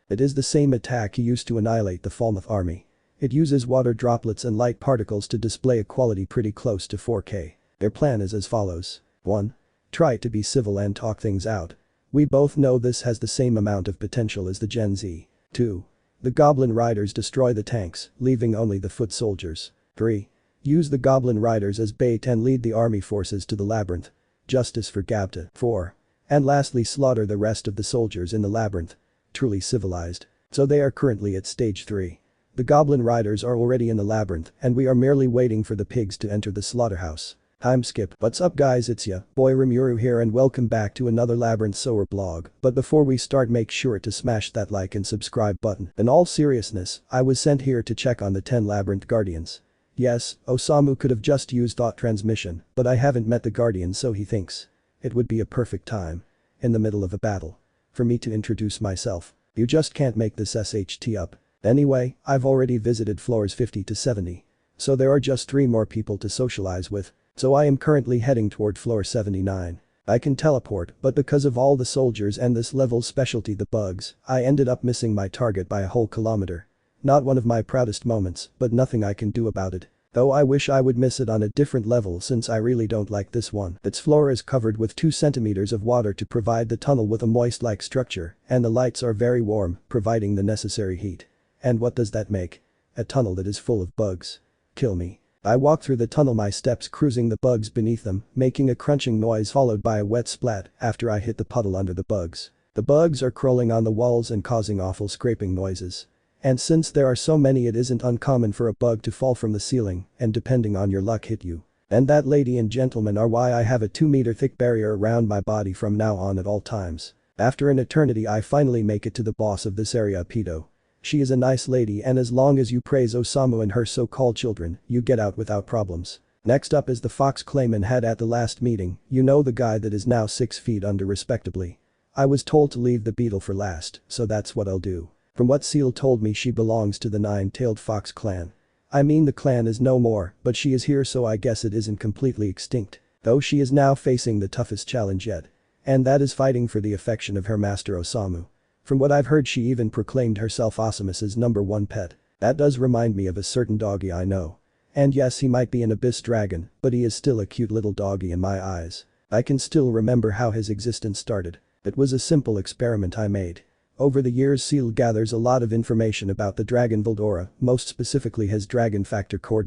It is the same attack used to annihilate the Falmouth army. It uses water droplets and light particles to display a quality pretty close to 4K. Their plan is as follows. 1. Try to be civil and talk things out. We both know this has the same amount of potential as the Gen Z. 2. The Goblin Riders destroy the tanks, leaving only the foot soldiers. 3. Use the Goblin Riders as bait and lead the army forces to the labyrinth. Justice for Gabta. 4. And lastly slaughter the rest of the soldiers in the labyrinth. Truly civilized. So they are currently at stage 3. The Goblin Riders are already in the labyrinth and we are merely waiting for the pigs to enter the slaughterhouse. Time skip. What's up guys, it's ya, boy Rimuru here and welcome back to another Labyrinth Sower blog. But before we start, make sure to smash that like and subscribe button. In all seriousness, I was sent here to check on the 10 Labyrinth Guardians. Yes, Osamu could have just used thought transmission, but I haven't met the Guardian, so he thinks it would be a perfect time, in the middle of a battle, for me to introduce myself. You just can't make this SHT up. Anyway, I've already visited floors 50 to 70. So there are just 3 more people to socialize with. So I am currently heading toward floor 79. I can teleport, but because of all the soldiers and this level's specialty, the bugs, I ended up missing my target by a whole kilometer. Not one of my proudest moments, but nothing I can do about it. Though I wish I would miss it on a different level since I really don't like this one. Its floor is covered with 2 centimeters of water to provide the tunnel with a moist-like structure, and the lights are very warm, providing the necessary heat. And what does that make? A tunnel that is full of bugs. Kill me. I walk through the tunnel, my steps cruising the bugs beneath them, making a crunching noise followed by a wet splat after I hit the puddle under the bugs. The bugs are crawling on the walls and causing awful scraping noises. And since there are so many, it isn't uncommon for a bug to fall from the ceiling and, depending on your luck, hit you. And that, lady and gentlemen, are why I have a 2-meter thick barrier around my body from now on at all times. After an eternity I finally make it to the boss of this area, Pedo. She is a nice lady, and as long as you praise Osamu and her so-called children, you get out without problems. Next up is the fox Clayman had at the last meeting, you know, the guy that is now 6 feet under respectably. I was told to leave the beetle for last, so that's what I'll do. From what Seal told me, she belongs to the 9-tailed fox clan. I mean, the clan is no more, but she is here, so I guess it isn't completely extinct. Though she is now facing the toughest challenge yet. And that is fighting for the affection of her master Osamu. From what I've heard, she even proclaimed herself Osamus's #1 pet. That does remind me of a certain doggy I know. And yes, he might be an abyss dragon, but he is still a cute little doggy in my eyes. I can still remember how his existence started. It was a simple experiment I made. Over the years, Seal gathers a lot of information about the dragon Veldora, most specifically his dragon factor core.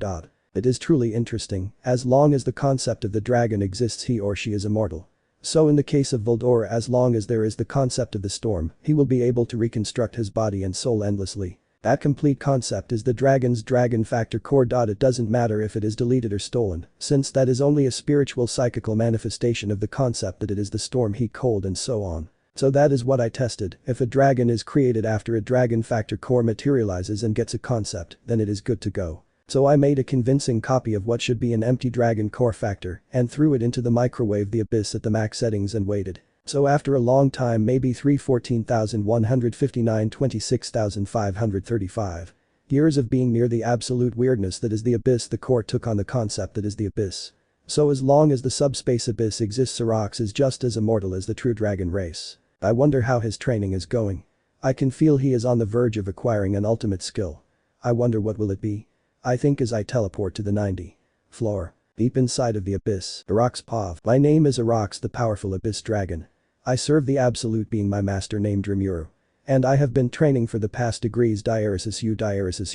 It is truly interesting, as long as the concept of the dragon exists, he or she is immortal. So in the case of Veldora, as long as there is the concept of the storm, he will be able to reconstruct his body and soul endlessly. That complete concept is the dragon's dragon factor core. It doesn't matter if it is deleted or stolen, since that is only a spiritual psychical manifestation of the concept that it is the storm, heat, cold, and so on. So that is what I tested. If a dragon is created after a dragon factor core materializes and gets a concept, then it is good to go. So I made a convincing copy of what should be an empty dragon core factor and threw it into the microwave, the abyss, at the max settings and waited. So after a long time, maybe 14,159, 26,535 years of being near the absolute weirdness that is the abyss, the core took on the concept that is the abyss. So as long as the subspace abyss exists, Arax is just as immortal as the true dragon race. I wonder how his training is going. I can feel he is on the verge of acquiring an ultimate skill. I wonder what will it be. I think as I teleport to the 90th floor, deep inside of the abyss. Arax Pav. My name is Arax, the powerful abyss dragon. I serve the absolute being, my master named Rimuru. And I have been training for the past degrees diaresis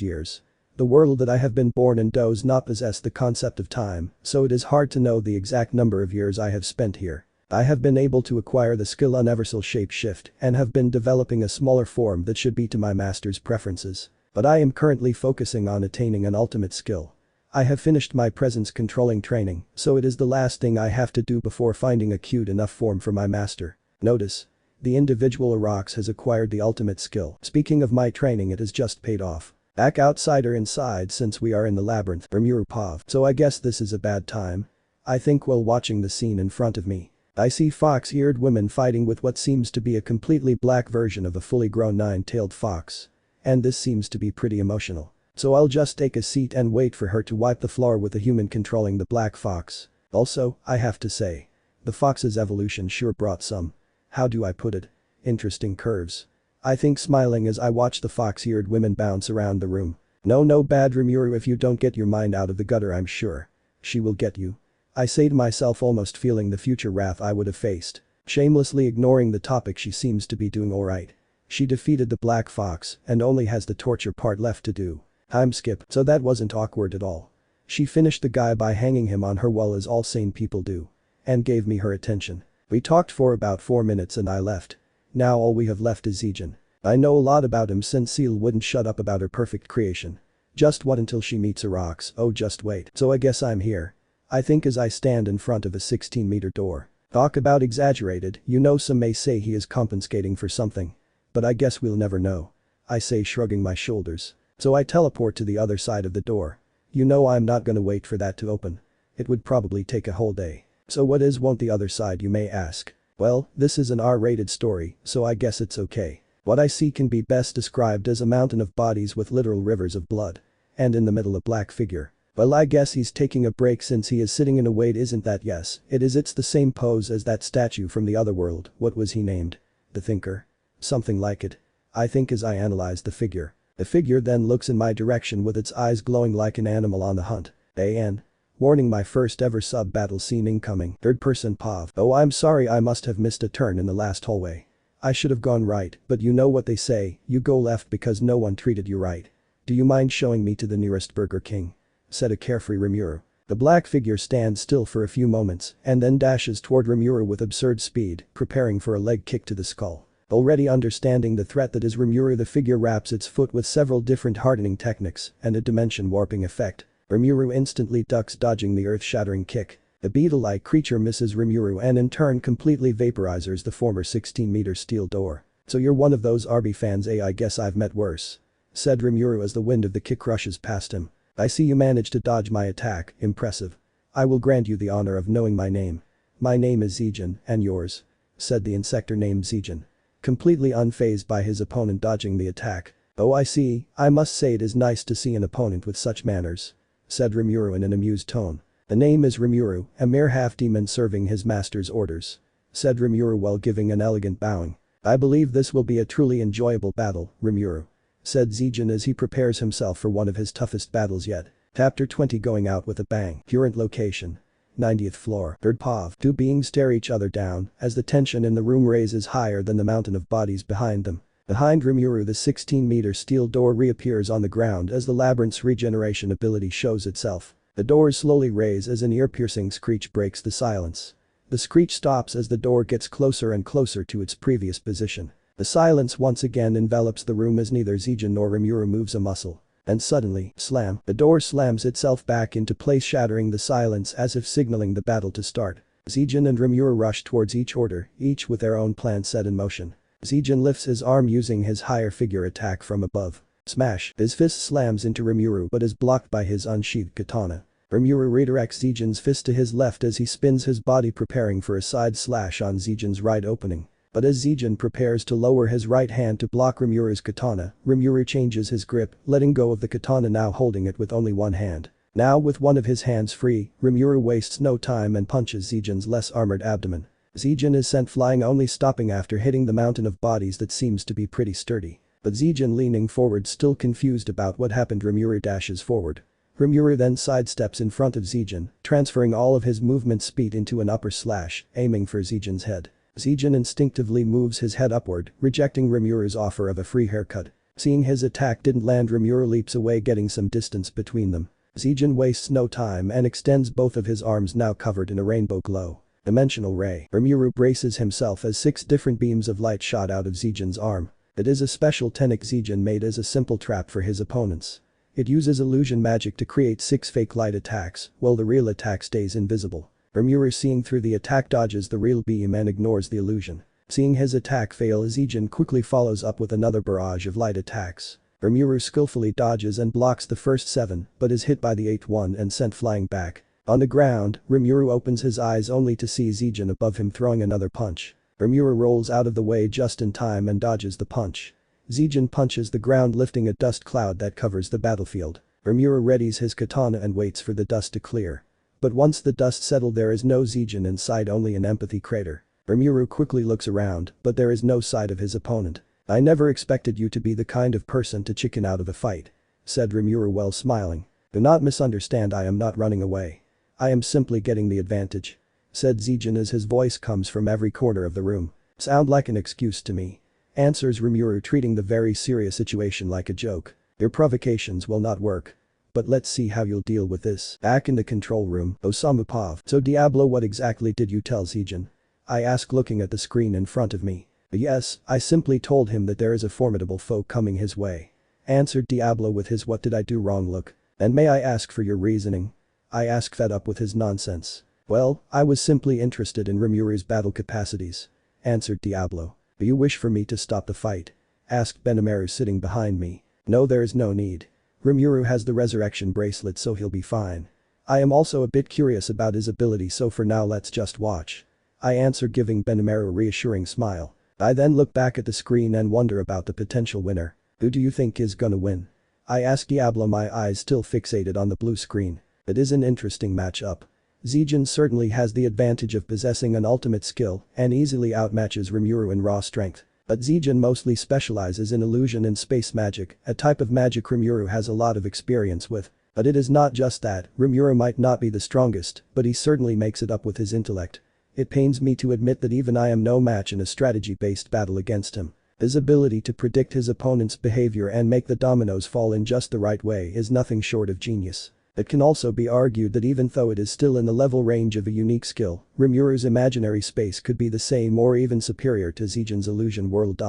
years. The world that I have been born in does not possess the concept of time, so it is hard to know the exact number of years I have spent here. I have been able to acquire the skill Universal Shape Shift and have been developing a smaller form that should be to my master's preferences. But I am currently focusing on attaining an ultimate skill. I have finished my presence controlling training, so it is the last thing I have to do before finding a cute enough form for my master. Notice. The individual Arax has acquired the ultimate skill. Speaking of my training, it has just paid off. Back outside or inside, since we are in the labyrinth, Rimuru Pav. So I guess this is a bad time. I think while watching the scene in front of me, I see fox-eared women fighting with what seems to be a completely black version of a fully grown 9-tailed fox. And this seems to be pretty emotional. So I'll just take a seat and wait for her to wipe the floor with a human controlling the black fox. Also, I have to say, the fox's evolution sure brought some, how do I put it, interesting curves. I think, smiling as I watch the fox-eared women bounce around the room. No bad Rimuru, if you don't get your mind out of the gutter, I'm sure she will get you. I say to myself, almost feeling the future wrath I would have faced. Shamelessly ignoring the topic, she seems to be doing alright. She defeated the black fox and only has the torture part left to do. Time skip, so that wasn't awkward at all. She finished the guy by hanging him on her wall as all sane people do. And gave me her attention. We talked for about 4 minutes and I left. Now all we have left is Zijin. I know a lot about him since Seal wouldn't shut up about her perfect creation. Just what until she meets a rocks, oh just wait. So I guess I'm here. I think as I stand in front of a 16-meter door. Talk about exaggerated, you know, some may say he is compensating for something. But I guess we'll never know. I say, shrugging my shoulders. So I teleport to the other side of the door. You know I'm not gonna wait for that to open. It would probably take a whole day. So what won't the other side, you may ask? Well, this is an R-rated story, so I guess it's okay. What I see can be best described as a mountain of bodies with literal rivers of blood. And in the middle a black figure. Well, I guess he's taking a break since he is sitting in a wait, isn't that? Yes, it is. It's the same pose as that statue from the other world. What was he named? The Thinker? Something like it. I think as I analyze the figure. The figure then looks in my direction with its eyes glowing like an animal on the hunt. AN. Warning, my first ever sub-battle scene incoming. Third person POV. Oh, I'm sorry, I must have missed a turn in the last hallway. I should have gone right, but you know what they say, you go left because no one treated you right. Do you mind showing me to the nearest Burger King? Said a carefree Rimuru. The black figure stands still for a few moments and then dashes toward Rimuru with absurd speed, preparing for a leg kick to the skull. Already understanding the threat that is Rimuru, the figure wraps its foot with several different hardening techniques and a dimension warping effect. Rimuru instantly ducks, dodging the earth-shattering kick. The beetle-like creature misses Rimuru and in turn completely vaporizes the former 16-meter steel door. So you're one of those RB fans, I guess I've met worse. Said Rimuru as the wind of the kick rushes past him. I see you managed to dodge my attack, impressive. I will grant you the honor of knowing my name. My name is Zijin, and yours? Said the insector named Zijin. Completely unfazed by his opponent dodging the attack. Oh, I see, I must say it is nice to see an opponent with such manners. Said Rimuru in an amused tone. The name is Rimuru, a mere half-demon serving his master's orders. Said Rimuru while giving an elegant bowing. I believe this will be a truly enjoyable battle, Rimuru. Said Zijin as he prepares himself for one of his toughest battles yet. Chapter 20, going out with a bang. Current location. 90th floor. Third POV. Two beings stare each other down as the tension in the room raises higher than the mountain of bodies behind them. Behind Rimuru, the 16-meter steel door reappears on the ground as the labyrinth's regeneration ability shows itself. The doors slowly raise as an ear-piercing screech breaks the silence. The screech stops as the door gets closer and closer to its previous position. The silence once again envelops the room as neither Zijin nor Rimuru moves a muscle. And suddenly, slam, the door slams itself back into place, shattering the silence as if signaling the battle to start. Zijin and Rimuru rush towards each other, each with their own plan set in motion. Zijin lifts his arm using his higher figure attack from above. Smash, his fist slams into Rimuru but is blocked by his unsheathed katana. Rimuru redirects Zijin's fist to his left as he spins his body, preparing for a side slash on Zijin's right opening. But as Zijin prepares to lower his right hand to block Rimuru's katana, Rimuru changes his grip, letting go of the katana, now holding it with only one hand. Now with one of his hands free, Rimuru wastes no time and punches Zijin's less armored abdomen. Zijin is sent flying, only stopping after hitting the mountain of bodies that seems to be pretty sturdy. But Zijin, leaning forward still confused about what happened, Rimuru dashes forward. Rimuru then sidesteps in front of Zijin, transferring all of his movement speed into an upper slash, aiming for Zijin's head. Zijin instinctively moves his head upward, rejecting Rimuru's offer of a free haircut. Seeing his attack didn't land, Rimuru leaps away, getting some distance between them. Zijin wastes no time and extends both of his arms, now covered in a rainbow glow. Dimensional ray. Rimuru braces himself as 6 different beams of light shot out of Zijin's arm. It is a special technique Zijin made as a simple trap for his opponents. It uses illusion magic to create 6 fake light attacks, while the real attack stays invisible. Rimuru, seeing through the attack, dodges the real beam and ignores the illusion. Seeing his attack fail, Zijin quickly follows up with another barrage of light attacks. Rimuru skillfully dodges and blocks the first 7 but is hit by the 8th one and sent flying back. On the ground, Rimuru opens his eyes only to see Zijin above him throwing another punch. Rimuru rolls out of the way just in time and dodges the punch. Zijin punches the ground, lifting a dust cloud that covers the battlefield. Rimuru readies his katana and waits for the dust to clear. But once the dust settled, there is no Zijin inside, only an empathy crater. Rimuru quickly looks around, but there is no sight of his opponent. I never expected you to be the kind of person to chicken out of a fight. Said Rimuru while smiling. Do not misunderstand, I am not running away. I am simply getting the advantage. Said Zijin as his voice comes from every corner of the room. Sound like an excuse to me. Answers Rimuru, treating the very serious situation like a joke. Your provocations will not work. But let's see how you'll deal with this. Back in the control room, Osamu Pav. So Diablo, what exactly did you tell Zijin? I ask, looking at the screen in front of me. Yes, I simply told him that there is a formidable foe coming his way. Answered Diablo with his "what did I do wrong" look. And may I ask for your reasoning? I ask, fed up with his nonsense. Well, I was simply interested in Rimuru's battle capacities. Answered Diablo. Do you wish for me to stop the fight? Asked Benimaru, sitting behind me. No, there is no need. Rimuru has the resurrection bracelet, so he'll be fine. I am also a bit curious about his ability, so for now let's just watch. I answer, giving Benimaru a reassuring smile. I then look back at the screen and wonder about the potential winner. Who do you think is gonna win? I ask Diablo, my eyes still fixated on the blue screen. It is an interesting matchup. Zijin certainly has the advantage of possessing an ultimate skill and easily outmatches Rimuru in raw strength. But Zijin mostly specializes in illusion and space magic, a type of magic Rimuru has a lot of experience with. But it is not just that, Rimuru might not be the strongest, but he certainly makes it up with his intellect. It pains me to admit that even I am no match in a strategy-based battle against him. His ability to predict his opponent's behavior and make the dominoes fall in just the right way is nothing short of genius. It can also be argued that even though it is still in the level range of a unique skill, Rimuru's imaginary space could be the same or even superior to Zijin's illusion world.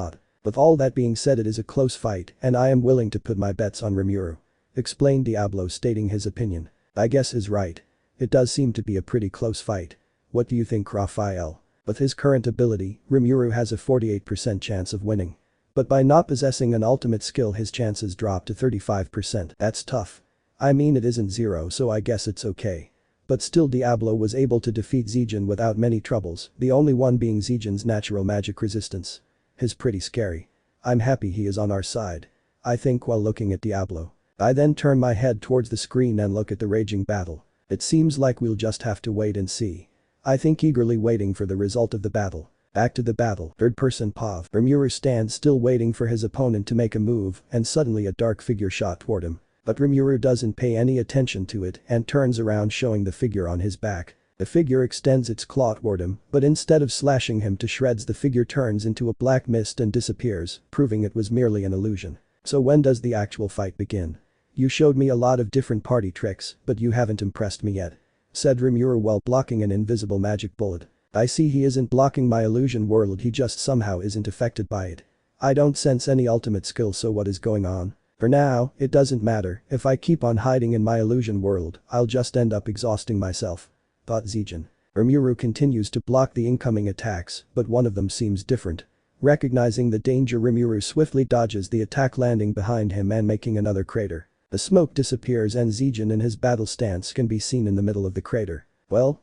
With all that being said, it is a close fight and I am willing to put my bets on Rimuru. Explained Diablo, stating his opinion. I guess he's right. It does seem to be a pretty close fight. What do you think, Raphael? With his current ability, Rimuru has a 48% chance of winning. But by not possessing an ultimate skill, his chances drop to 35%. That's tough. I mean, it isn't zero, so I guess it's okay. But still, Diablo was able to defeat Zijin without many troubles, the only one being Zijin's natural magic resistance. He's pretty scary. I'm happy he is on our side. I think while looking at Diablo. I then turn my head towards the screen and look at the raging battle. It seems like we'll just have to wait and see. I think, eagerly waiting for the result of the battle. Back to the battle. Third person Pav. Rimuru stands still waiting for his opponent to make a move, and suddenly a dark figure shot toward him. But Rimuru doesn't pay any attention to it and turns around, showing the figure on his back. The figure extends its claw toward him, but instead of slashing him to shreds, the figure turns into a black mist and disappears, proving it was merely an illusion. So when does the actual fight begin? You showed me a lot of different party tricks, but you haven't impressed me yet. Said Rimuru while blocking an invisible magic bullet. I see he isn't blocking my illusion world, he just somehow isn't affected by it. I don't sense any ultimate skill, so what is going on? For now, it doesn't matter, if I keep on hiding in my illusion world, I'll just end up exhausting myself. Thought Zijin. Rimuru continues to block the incoming attacks, but one of them seems different. Recognizing the danger, Rimuru swiftly dodges the attack, landing behind him and making another crater. The smoke disappears and Zijin in his battle stance can be seen in the middle of the crater. Well,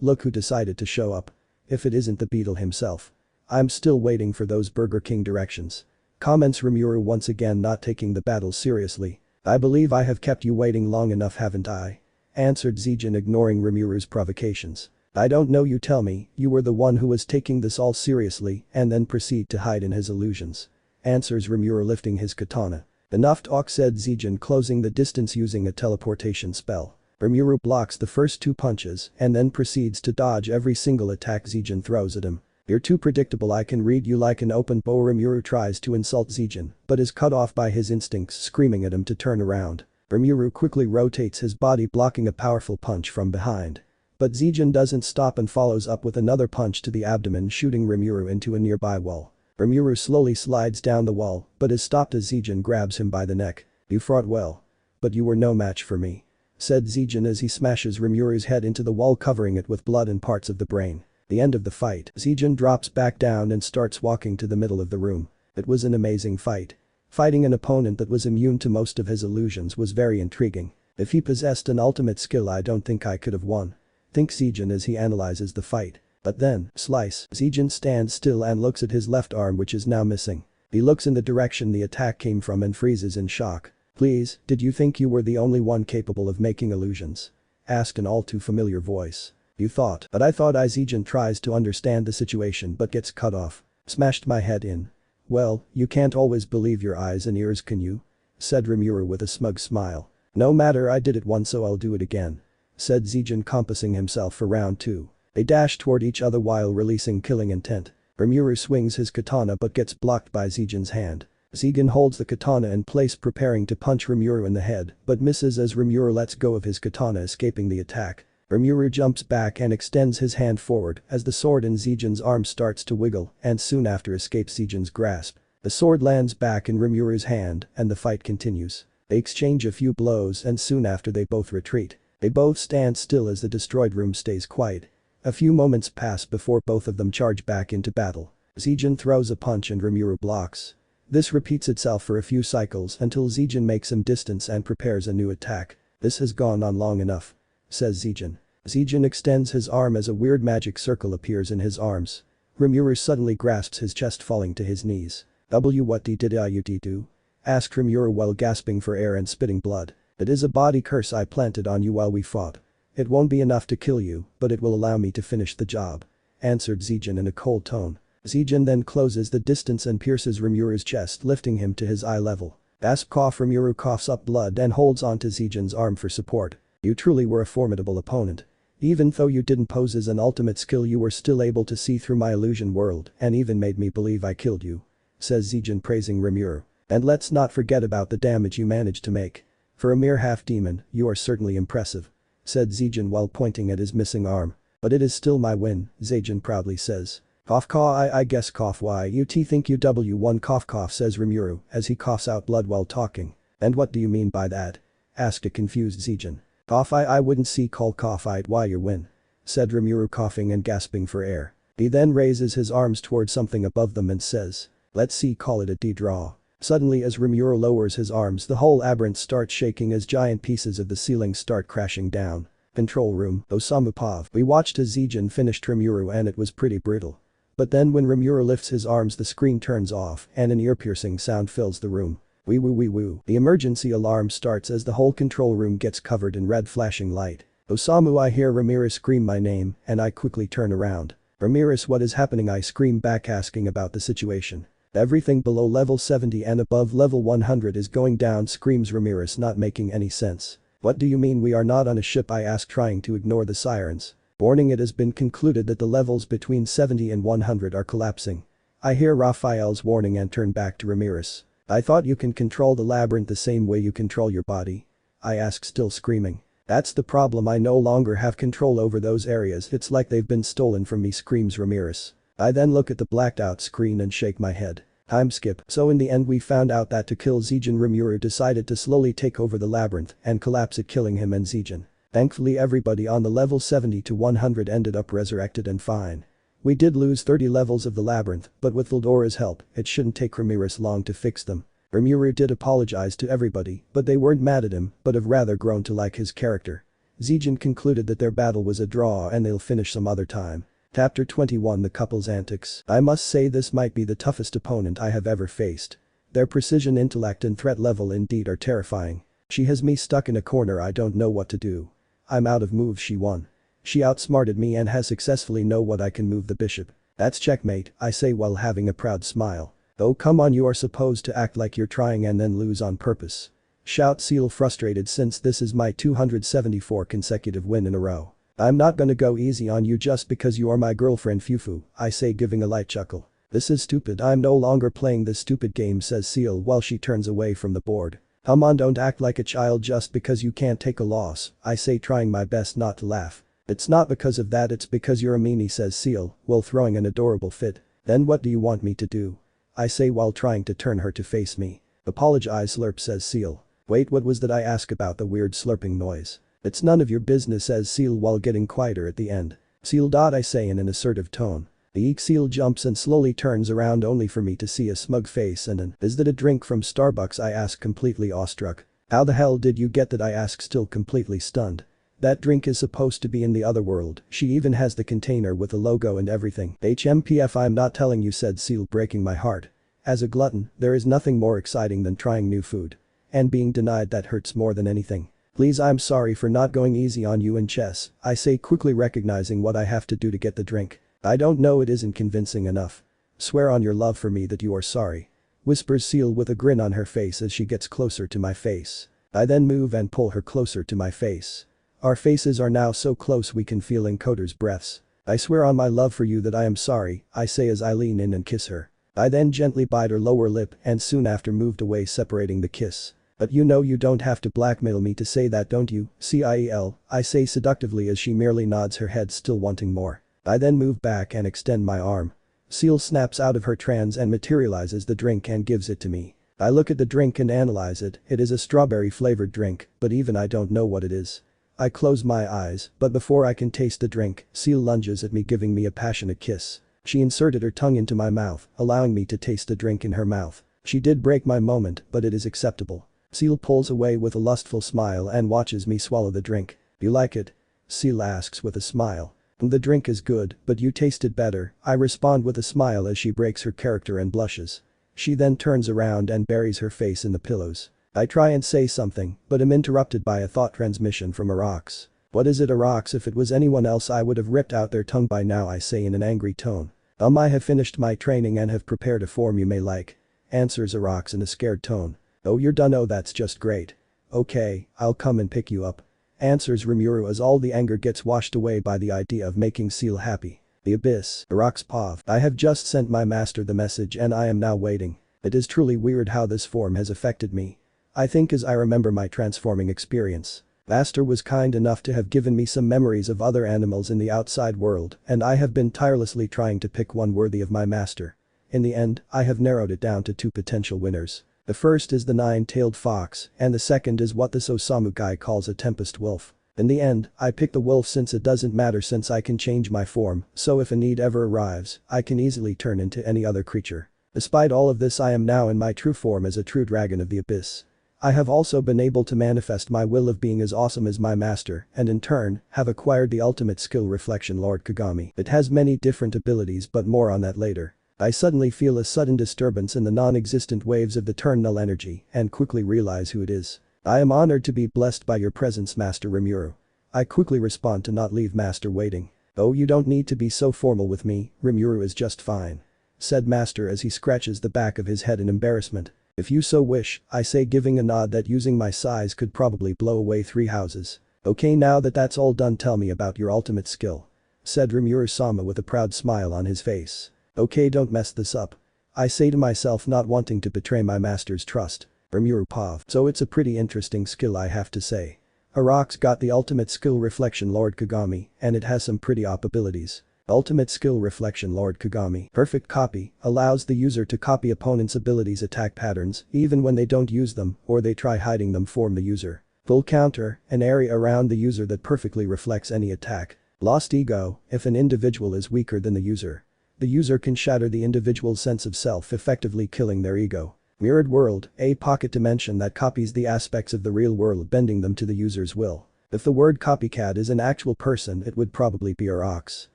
look who decided to show up. If it isn't the beetle himself. I'm still waiting for those Burger King directions. Comments Rimuru, once again not taking the battle seriously. I believe I have kept you waiting long enough, haven't I? Answered Zijin, ignoring Rimuru's provocations. I don't know, you tell me, you were the one who was taking this all seriously and then proceed to hide in his illusions. Answers Rimuru, lifting his katana. Enough talk, said Zijin, closing the distance using a teleportation spell. Rimuru blocks the first two punches and then proceeds to dodge every single attack Zijin throws at him. You're too predictable, I can read you like an open bow. Rimuru tries to insult Zijin, but is cut off by his instincts, screaming at him to turn around. Rimuru quickly rotates his body, blocking a powerful punch from behind. But Zijin doesn't stop and follows up with another punch to the abdomen, shooting Rimuru into a nearby wall. Rimuru slowly slides down the wall, but is stopped as Zijin grabs him by the neck. You fought well. But you were no match for me. Said Zijin as he smashes Rimuru's head into the wall, covering it with blood and parts of the brain. The end of the fight. Zijin drops back down and starts walking to the middle of the room. It was an amazing fight. Fighting an opponent that was immune to most of his illusions was very intriguing. If he possessed an ultimate skill, I don't think I could have won. Thinks Zijin as he analyzes the fight. But then, slice. Zijin stands still and looks at his left arm, which is now missing. He looks in the direction the attack came from and freezes in shock. Please, did you think you were the only one capable of making illusions? Asked an all too familiar voice. You thought, but I thought. Zijin tries to understand the situation but gets cut off. Smashed my head in. Well, you can't always believe your eyes and ears, can you? Said Rimuru with a smug smile. No matter, I did it once so I'll do it again. Said Zijin, compassing himself for round 2. They dash toward each other while releasing killing intent. Rimuru swings his katana but gets blocked by Zijin's hand. Zijin holds the katana in place preparing to punch Rimuru in the head but misses as Rimuru lets go of his katana, escaping the attack. Rimuru jumps back and extends his hand forward as the sword in Zijin's arm starts to wiggle and soon after escapes Zijin's grasp. The sword lands back in Rimuru's hand and the fight continues. They exchange a few blows and soon after they both retreat. They both stand still as the destroyed room stays quiet. A few moments pass before both of them charge back into battle. Zijin throws a punch and Rimuru blocks. This repeats itself for a few cycles until Zijin makes him distance and prepares a new attack. This has gone on long enough. Says Zijin. Zijin extends his arm as a weird magic circle appears in his arms. Rimuru suddenly grasps his chest, falling to his knees. What did you do? Asked Rimuru while gasping for air and spitting blood. It is a body curse I planted on you while we fought. It won't be enough to kill you, but it will allow me to finish the job. Answered Zijin in a cold tone. Zijin then closes the distance and pierces Rimuru's chest, lifting him to his eye level. Gasp cough. Rimuru coughs up blood and holds onto Zijin's arm for support. You truly were a formidable opponent. Even though you didn't pose as an ultimate skill, you were still able to see through my illusion world and even made me believe I killed you. Says Zijin, praising Rimuru. And let's not forget about the damage you managed to make. For a mere half-demon, you are certainly impressive. Said Zijin while pointing at his missing arm. But it is still my win, Zijin proudly says. Cough cough. I guess cough. Why you think you won? Cough cough, says Rimuru as he coughs out blood while talking. And what do you mean by that? Asked a confused Zijin. Cough. I wouldn't see call cough. Why you win? Said Rimuru, coughing and gasping for air. He then raises his arms towards something above them and says. Let's see, call it a D-draw. Suddenly as Rimuru lowers his arms, the whole labyrinth starts shaking as giant pieces of the ceiling start crashing down. Control room, Osamu Pav. We watched as Zijin finished Rimuru and it was pretty brutal. But then when Rimuru lifts his arms, the screen turns off and an ear-piercing sound fills the room. Wee woo wee woo. The emergency alarm starts as the whole control room gets covered in red flashing light. Osamu, I hear Ramirez scream my name and I quickly turn around. Ramirez, what is happening? I scream back, asking about the situation. Everything below level 70 and above level 100 is going down, screams Ramirez, not making any sense. What do you mean we are not on a ship? I ask, trying to ignore the sirens. Warning, it has been concluded that the levels between 70 and 100 are collapsing. I hear Raphael's warning and turn back to Ramirez. I thought you can control the labyrinth the same way you control your body. I ask, still screaming. That's the problem, I no longer have control over those areas, it's like they've been stolen from me, screams Ramirez. I then look at the blacked out screen and shake my head. Time skip. So in the end we found out that to kill Zijin, Rimuru decided to slowly take over the labyrinth and collapse it, killing him and Zijin. Thankfully everybody on the level 70 to 100 ended up resurrected and fine. We did lose 30 levels of the labyrinth, but with Vildora's help, it shouldn't take Ramirez long to fix them. Rimuru did apologize to everybody, but they weren't mad at him, but have rather grown to like his character. Zijin concluded that their battle was a draw and they'll finish some other time. Chapter 21, The Couple's Antics. I must say this might be the toughest opponent I have ever faced. Their precision, intellect and threat level indeed are terrifying. She has me stuck in a corner, I don't know what to do. I'm out of moves, she won. She outsmarted me and has successfully know what I can move the bishop. That's checkmate, I say while having a proud smile. Oh come on, you are supposed to act like you're trying and then lose on purpose. Shout Seal, frustrated since this is my 274 consecutive win in a row. I'm not gonna go easy on you just because you are my girlfriend, Fufu, I say, giving a light chuckle. This is stupid, I'm no longer playing this stupid game, says Seal while she turns away from the board. Come on, don't act like a child just because you can't take a loss, I say, trying my best not to laugh. It's not because of that, it's because you're a meanie, says Seal while throwing an adorable fit. Then what do you want me to do? I say while trying to turn her to face me. Apologize, slurp, says Seal. Wait, what was that? I ask about the weird slurping noise. It's none of your business, says Seal while getting quieter at the end. Seal. I say in an assertive tone. The eek. Seal jumps and slowly turns around only for me to see a smug face and an, is that a drink from Starbucks? I ask, completely awestruck. How the hell did you get that? I ask, still completely stunned. That drink is supposed to be in the other world, she even has the container with the logo and everything. HMPF, I'm not telling you, said Seal, breaking my heart. As a glutton, there is nothing more exciting than trying new food. And being denied that hurts more than anything. Please, I'm sorry for not going easy on you in chess, I say, quickly recognizing what I have to do to get the drink. I don't know, it isn't convincing enough. Swear on your love for me that you are sorry. Whispers Seal with a grin on her face as she gets closer to my face. I then move and pull her closer to my face. Our faces are now so close we can feel Encoder's breaths. I swear on my love for you that I am sorry, I say as I lean in and kiss her. I then gently bite her lower lip and soon after moved away separating the kiss. But you know you don't have to blackmail me to say that, don't you, Ciel, I say seductively as she merely nods her head still wanting more. I then move back and extend my arm. Seal snaps out of her trance and materializes the drink and gives it to me. I look at the drink and analyze it is a strawberry flavored drink, but even I don't know what it is. I close my eyes, but before I can taste the drink, Seal lunges at me giving me a passionate kiss. She inserted her tongue into my mouth, allowing me to taste the drink in her mouth. She did break my moment, but it is acceptable. Seal pulls away with a lustful smile and watches me swallow the drink. You like it? Seal asks with a smile. The drink is good, but you tasted better, I respond with a smile as she breaks her character and blushes. She then turns around and buries her face in the pillows. I try and say something, but am interrupted by a thought transmission from Arax. What is it, Arax? If it was anyone else I would have ripped out their tongue by now, I say in an angry tone. I have finished my training and have prepared a form you may like. Answers Arax in a scared tone. Oh, you're done? Oh, that's just great. Okay, I'll come and pick you up. Answers Rimuru as all the anger gets washed away by the idea of making Seal happy. The abyss, Arax Pav. I have just sent my master the message and I am now waiting. It is truly weird how this form has affected me. I think as I remember my transforming experience. Master was kind enough to have given me some memories of other animals in the outside world and I have been tirelessly trying to pick one worthy of my master. In the end, I have narrowed it down to two potential winners. The first is the nine-tailed fox and the second is what the Sosamu guy calls a tempest wolf. In the end, I pick the wolf since it doesn't matter since I can change my form, so if a need ever arrives, I can easily turn into any other creature. Despite all of this, I am now in my true form as a true dragon of the abyss. I have also been able to manifest my will of being as awesome as my master and in turn, have acquired the ultimate skill Reflection Lord Kagami. It has many different abilities but more on that later. I suddenly feel a sudden disturbance in the non-existent waves of the turn null energy and quickly realize who it is. I am honored to be blessed by your presence, Master Rimuru. I quickly respond to not leave Master waiting. Oh, you don't need to be so formal with me, Rimuru is just fine. Said Master as he scratches the back of his head in embarrassment. If you so wish, I say giving a nod that using my size could probably blow away 3 houses. Okay, now that that's all done, tell me about your ultimate skill. Said Rimuru-sama with a proud smile on his face. Okay, don't mess this up. I say to myself, not wanting to betray my master's trust. Rimuru Pav. So it's a pretty interesting skill, I have to say. Arax got the ultimate skill Reflection Lord Kagami and it has some pretty op abilities. Ultimate skill Reflection Lord Kagami. Perfect copy allows the user to copy opponent's abilities' attack patterns even when they don't use them or they try hiding them from the user. Full counter, an area around the user that perfectly reflects any attack. Lost ego, if an individual is weaker than the user can shatter the individual's sense of self, effectively killing their ego. Mirrored world, a pocket dimension that copies the aspects of the real world, bending them to the user's will. If the word copycat is an actual person, it would probably be Arax.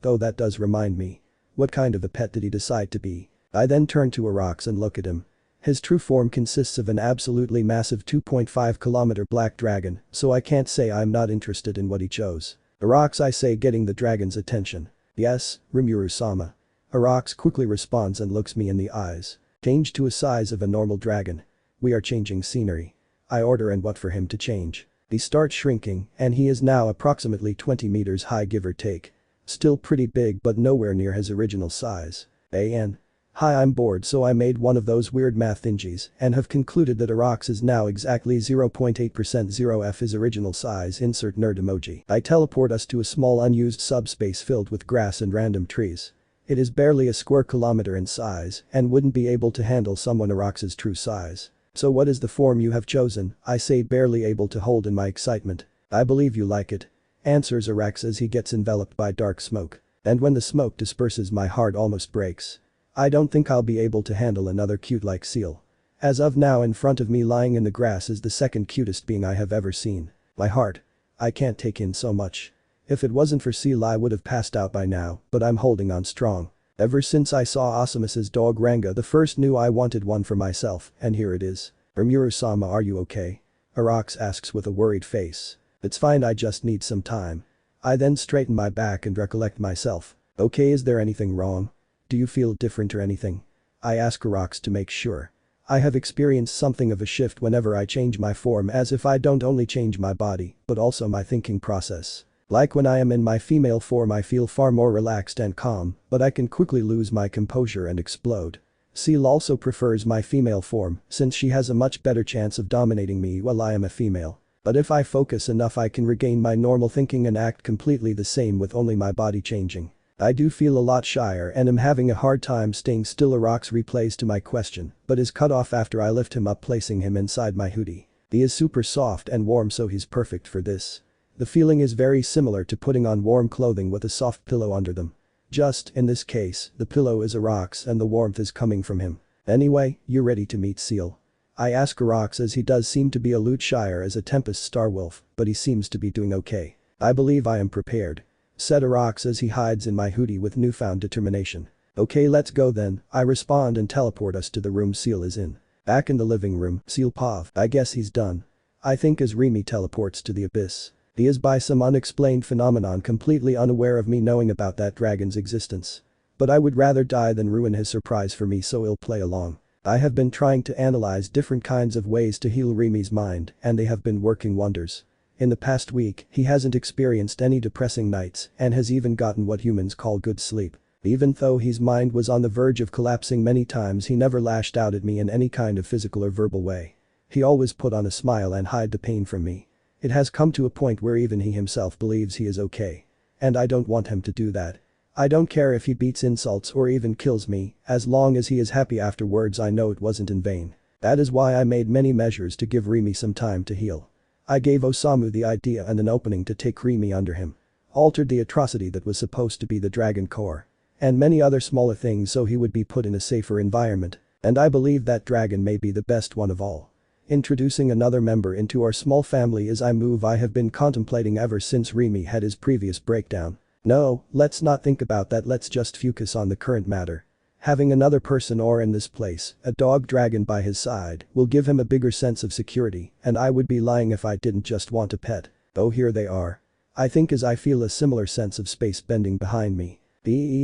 Though that does remind me. What kind of a pet did he decide to be? I then turn to Arax and look at him. His true form consists of an absolutely massive 2.5-kilometer black dragon, so I can't say I'm not interested in what he chose. Arax, I say, getting the dragon's attention. Yes, Rimuru-sama. Arax quickly responds and looks me in the eyes. Change to a size of a normal dragon. We are changing scenery. I order and what for him to change. He starts shrinking and he is now approximately 20 meters high, give or take. Still pretty big but nowhere near his original size. Hi, I'm bored, so I made one of those weird math thingies and have concluded that Arax is now exactly 0.8% 0f his original size, insert nerd emoji. I teleport us to a small unused subspace filled with grass and random trees. It is barely a square kilometer in size and wouldn't be able to handle someone Arax's true size. So what is the form you have chosen? I say, barely able to hold in my excitement. I believe you like it. Answers Arax as he gets enveloped by dark smoke. And when the smoke disperses, my heart almost breaks. I don't think I'll be able to handle another cute like Seal. As of now, in front of me lying in the grass is the second cutest being I have ever seen. My heart. I can't take in so much. If it wasn't for Seal I would have passed out by now, but I'm holding on strong. Ever since I saw Asamus's dog Ranga, the first knew I wanted one for myself, and here it is. Rimuru-sama, are you okay? Arax asks with a worried face. It's fine, I just need some time. I then straighten my back and recollect myself. Okay, is there anything wrong? Do you feel different or anything? I ask Arax to make sure. I have experienced something of a shift whenever I change my form, as if I don't only change my body, but also my thinking process. Like when I am in my female form I feel far more relaxed and calm, but I can quickly lose my composure and explode. Seal also prefers my female form since she has a much better chance of dominating me while I am a female. But if I focus enough I can regain my normal thinking and act completely the same with only my body changing. I do feel a lot shyer and am having a hard time staying still. Arax replays to my question, but is cut off after I lift him up, placing him inside my hoodie. He is super soft and warm, so he's perfect for this. The feeling is very similar to putting on warm clothing with a soft pillow under them. Just, in this case, the pillow is Arax and the warmth is coming from him. Anyway, you ready to meet Seal? I ask Arax, as he does seem to be a lot shyer as a Tempest Starwolf, but he seems to be doing okay. I believe I am prepared, said Arax as he hides in my hoodie with newfound determination. Okay, let's go then, I respond and teleport us to the room Seal is in. Back in the living room, Seal pav, I guess he's done, I think, as Remy teleports to the abyss. He is by some unexplained phenomenon completely unaware of me knowing about that dragon's existence. But I would rather die than ruin his surprise for me, so he'll play along. I have been trying to analyze different kinds of ways to heal Remy's mind, and they have been working wonders. In the past week, he hasn't experienced any depressing nights and has even gotten what humans call good sleep. Even though his mind was on the verge of collapsing many times, he never lashed out at me in any kind of physical or verbal way. He always put on a smile and hide the pain from me. It has come to a point where even he himself believes he is okay. And I don't want him to do that. I don't care if he beats, insults or even kills me, as long as he is happy afterwards. I know it wasn't in vain. That is why I made many measures to give Remy some time to heal. I gave Osamu the idea and an opening to take Remy under him. Altered the atrocity that was supposed to be the dragon core. And many other smaller things so he would be put in a safer environment, and I believe that dragon may be the best one of all. Introducing another member into our small family is a move I have been contemplating ever since Remy had his previous breakdown. No, let's not think about that, let's just focus on the current matter. Having another person, or in this place, a dog dragon by his side, will give him a bigger sense of security, and I would be lying if I didn't just want a pet. Oh, here they are. I think as I feel a similar sense of space bending behind me.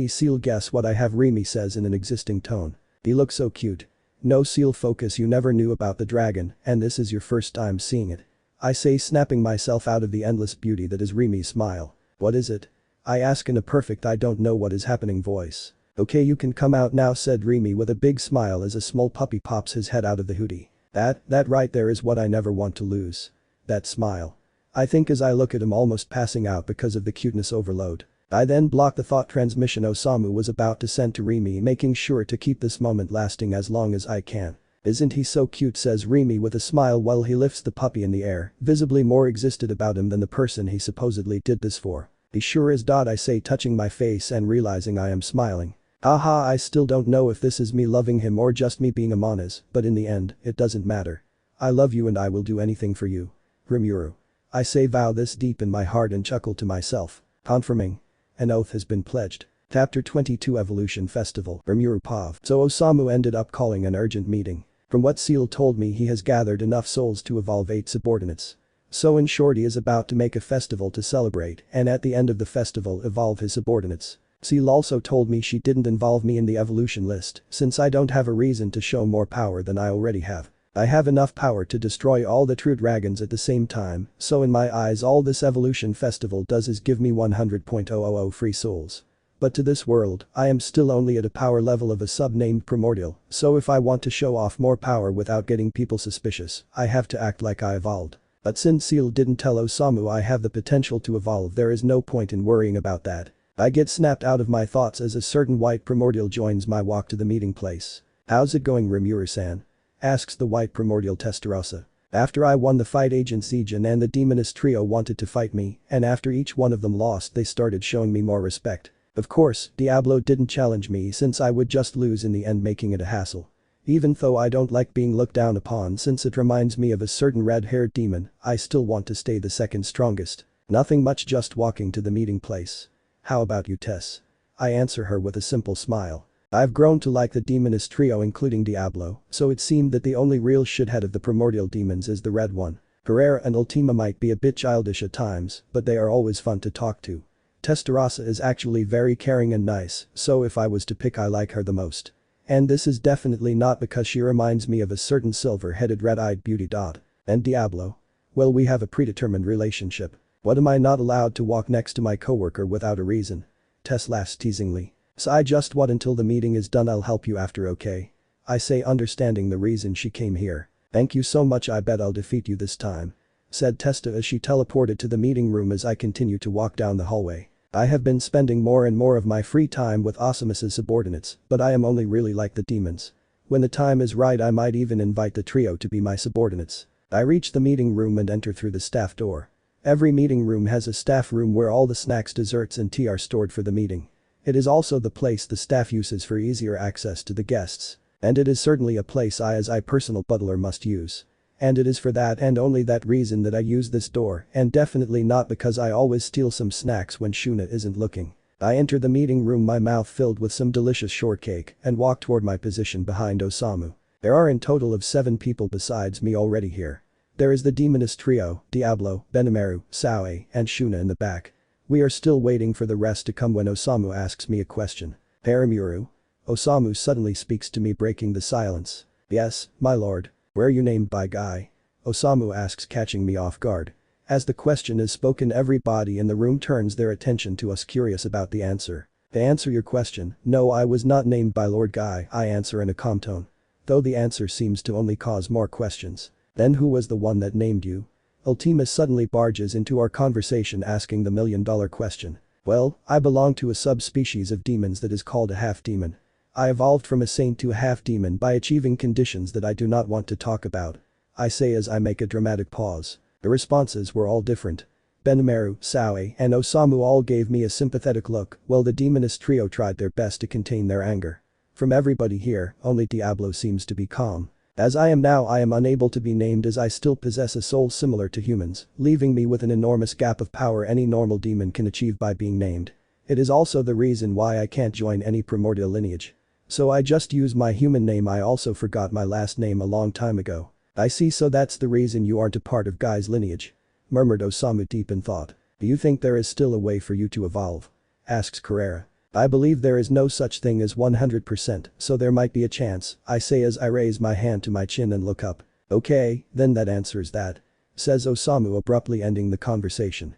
Seal, guess what I have, Remy says in an existing tone. He looks so cute. No, Seal, focus, you never knew about the dragon, and this is your first time seeing it. I say, snapping myself out of the endless beauty that is Remy's smile. What is it? I ask in a perfect I don't know what is happening voice. Okay, you can come out now, said Remy with a big smile as a small puppy pops his head out of the hoodie. That right there is what I never want to lose. That smile. I think as I look at him, almost passing out because of the cuteness overload. I then block the thought transmission Osamu was about to send to Remy, making sure to keep this moment lasting as long as I can. Isn't he so cute, says Remy with a smile while he lifts the puppy in the air, visibly more excited about him than the person he supposedly did this for. He sure is, I say, touching my face and realizing I am smiling. Haha, I still don't know if this is me loving him or just me being a monas, but in the end, it doesn't matter. I love you and I will do anything for you. Rimuru. I say, vow this deep in my heart and chuckle to myself. Confirming. An oath has been pledged. Chapter 22 Evolution Festival. Rimuru pav. So Osamu ended up calling an urgent meeting. From what Seal told me, he has gathered enough souls to evolve 8 subordinates. So in short, he is about to make a festival to celebrate, and at the end of the festival evolve his subordinates. Seal also told me she didn't involve me in the evolution list, since I don't have a reason to show more power than I already have. I have enough power to destroy all the true dragons at the same time, so in my eyes all this evolution festival does is give me 100,000 free souls. But to this world, I am still only at a power level of a sub named primordial, so if I want to show off more power without getting people suspicious, I have to act like I evolved. But since Seal didn't tell Osamu I have the potential to evolve, there is no point in worrying about that. I get snapped out of my thoughts as a certain white primordial joins my walk to the meeting place. How's it going, Rimuru-san? Asks the white primordial Testarossa. After I won the fight, Agent Zijin and the demoness trio wanted to fight me, and after each one of them lost they started showing me more respect. Of course, Diablo didn't challenge me since I would just lose in the end, making it a hassle. Even though I don't like being looked down upon since it reminds me of a certain red-haired demon, I still want to stay the second strongest. Nothing much, just walking to the meeting place. How about you, Tess? I answer her with a simple smile. I've grown to like the demoness trio including Diablo, so it seemed that the only real shithead of the primordial demons is the red one. Herrera and Ultima might be a bit childish at times, but they are always fun to talk to. Testarossa is actually very caring and nice, so if I was to pick I like her the most. And this is definitely not because she reminds me of a certain silver-headed red-eyed beauty. And Diablo? Well, we have a predetermined relationship. What, am I not allowed to walk next to my coworker without a reason? Tess laughs teasingly. So I just what until the meeting is done, I'll help you after, okay? I say, understanding the reason she came here. Thank you so much, I bet I'll defeat you this time. Said Testa as she teleported to the meeting room. As I continue to walk down the hallway, I have been spending more and more of my free time with Asamus's subordinates, but I am only really like the demons. When the time is right, I might even invite the trio to be my subordinates. I reach the meeting room and enter through the staff door. Every meeting room has a staff room where all the snacks, desserts and tea are stored for the meeting. It is also the place the staff uses for easier access to the guests. And it is certainly a place I as personal butler must use. And it is for that and only that reason that I use this door, and definitely not because I always steal some snacks when Shuna isn't looking. I enter the meeting room, my mouth filled with some delicious shortcake, and walk toward my position behind Osamu. There are in total of 7 people besides me already here. There is the demoness trio, Diablo, Benimaru, Sae, and Shuna in the back. We are still waiting for the rest to come when Osamu asks me a question. Rimuru? Osamu suddenly speaks to me, breaking the silence. Yes, my lord. Where are you named by, guy? Osamu asks, catching me off guard. As the question is spoken, everybody in the room turns their attention to us, curious about the answer. To answer your question, no, I was not named by Lord Guy, I answer in a calm tone. Though the answer seems to only cause more questions. Then who was the one that named you? Ultima suddenly barges into our conversation, asking the million-dollar question. Well, I belong to a subspecies of demons that is called a half-demon. I evolved from a saint to a half-demon by achieving conditions that I do not want to talk about. I say as I make a dramatic pause. The responses were all different. Benimaru, Sae, and Osamu all gave me a sympathetic look, while the demoness trio tried their best to contain their anger. From everybody here, only Diablo seems to be calm. As I am now, I am unable to be named as I still possess a soul similar to humans, leaving me with an enormous gap of power any normal demon can achieve by being named. It is also the reason why I can't join any primordial lineage. So I just use my human name. I also forgot my last name a long time ago. I see, so that's the reason you aren't a part of Guy's lineage. Murmured Osamu, deep in thought. Do you think there is still a way for you to evolve? Asks Carrera. I believe there is no such thing as 100%, so there might be a chance, I say as I raise my hand to my chin and look up. Okay, then that answers that. Says Osamu, abruptly ending the conversation.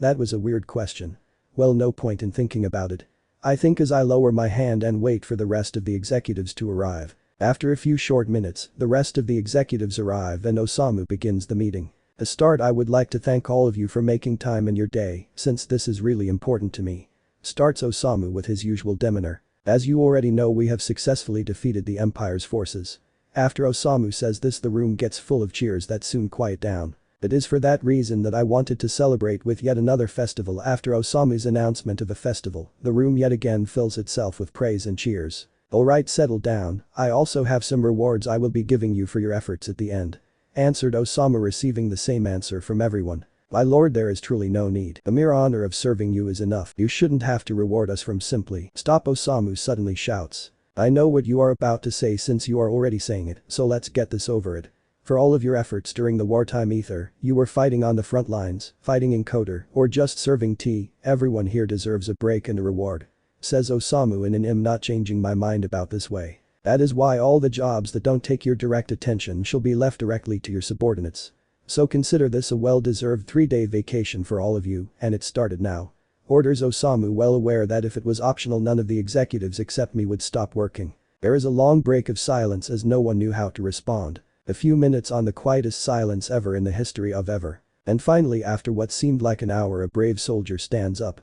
That was a weird question. Well, no point in thinking about it. I think as I lower my hand and wait for the rest of the executives to arrive. After a few short minutes, the rest of the executives arrive and Osamu begins the meeting. To start, I would like to thank all of you for making time in your day, since this is really important to me. Starts Osamu with his usual demeanor. As you already know, we have successfully defeated the Empire's forces. After Osamu says this, the room gets full of cheers that soon quiet down. It is for that reason that I wanted to celebrate with yet another festival. After Osamu's announcement of a festival, the room yet again fills itself with praise and cheers. Alright, settle down, I also have some rewards I will be giving you for your efforts at the end. Answered Osamu, receiving the same answer from everyone. My lord, there is truly no need. The mere honor of serving you is enough. You shouldn't have to reward us from simply. Stop, Osamu suddenly shouts. I know what you are about to say since you are already saying it, so let's get this over it. For all of your efforts during the wartime ether, you were fighting on the front lines, fighting in Kotor, or just serving tea, everyone here deserves a break and a reward. Says Osamu in an not changing my mind about this way. That is why all the jobs that don't take your direct attention shall be left directly to your subordinates. So consider this a well-deserved 3-day vacation for all of you, and it started now. Orders Osamu, well aware that if it was optional none of the executives except me would stop working. There is a long break of silence as no one knew how to respond. A few minutes on the quietest silence ever in the history of ever. And finally, after what seemed like an hour, a brave soldier stands up.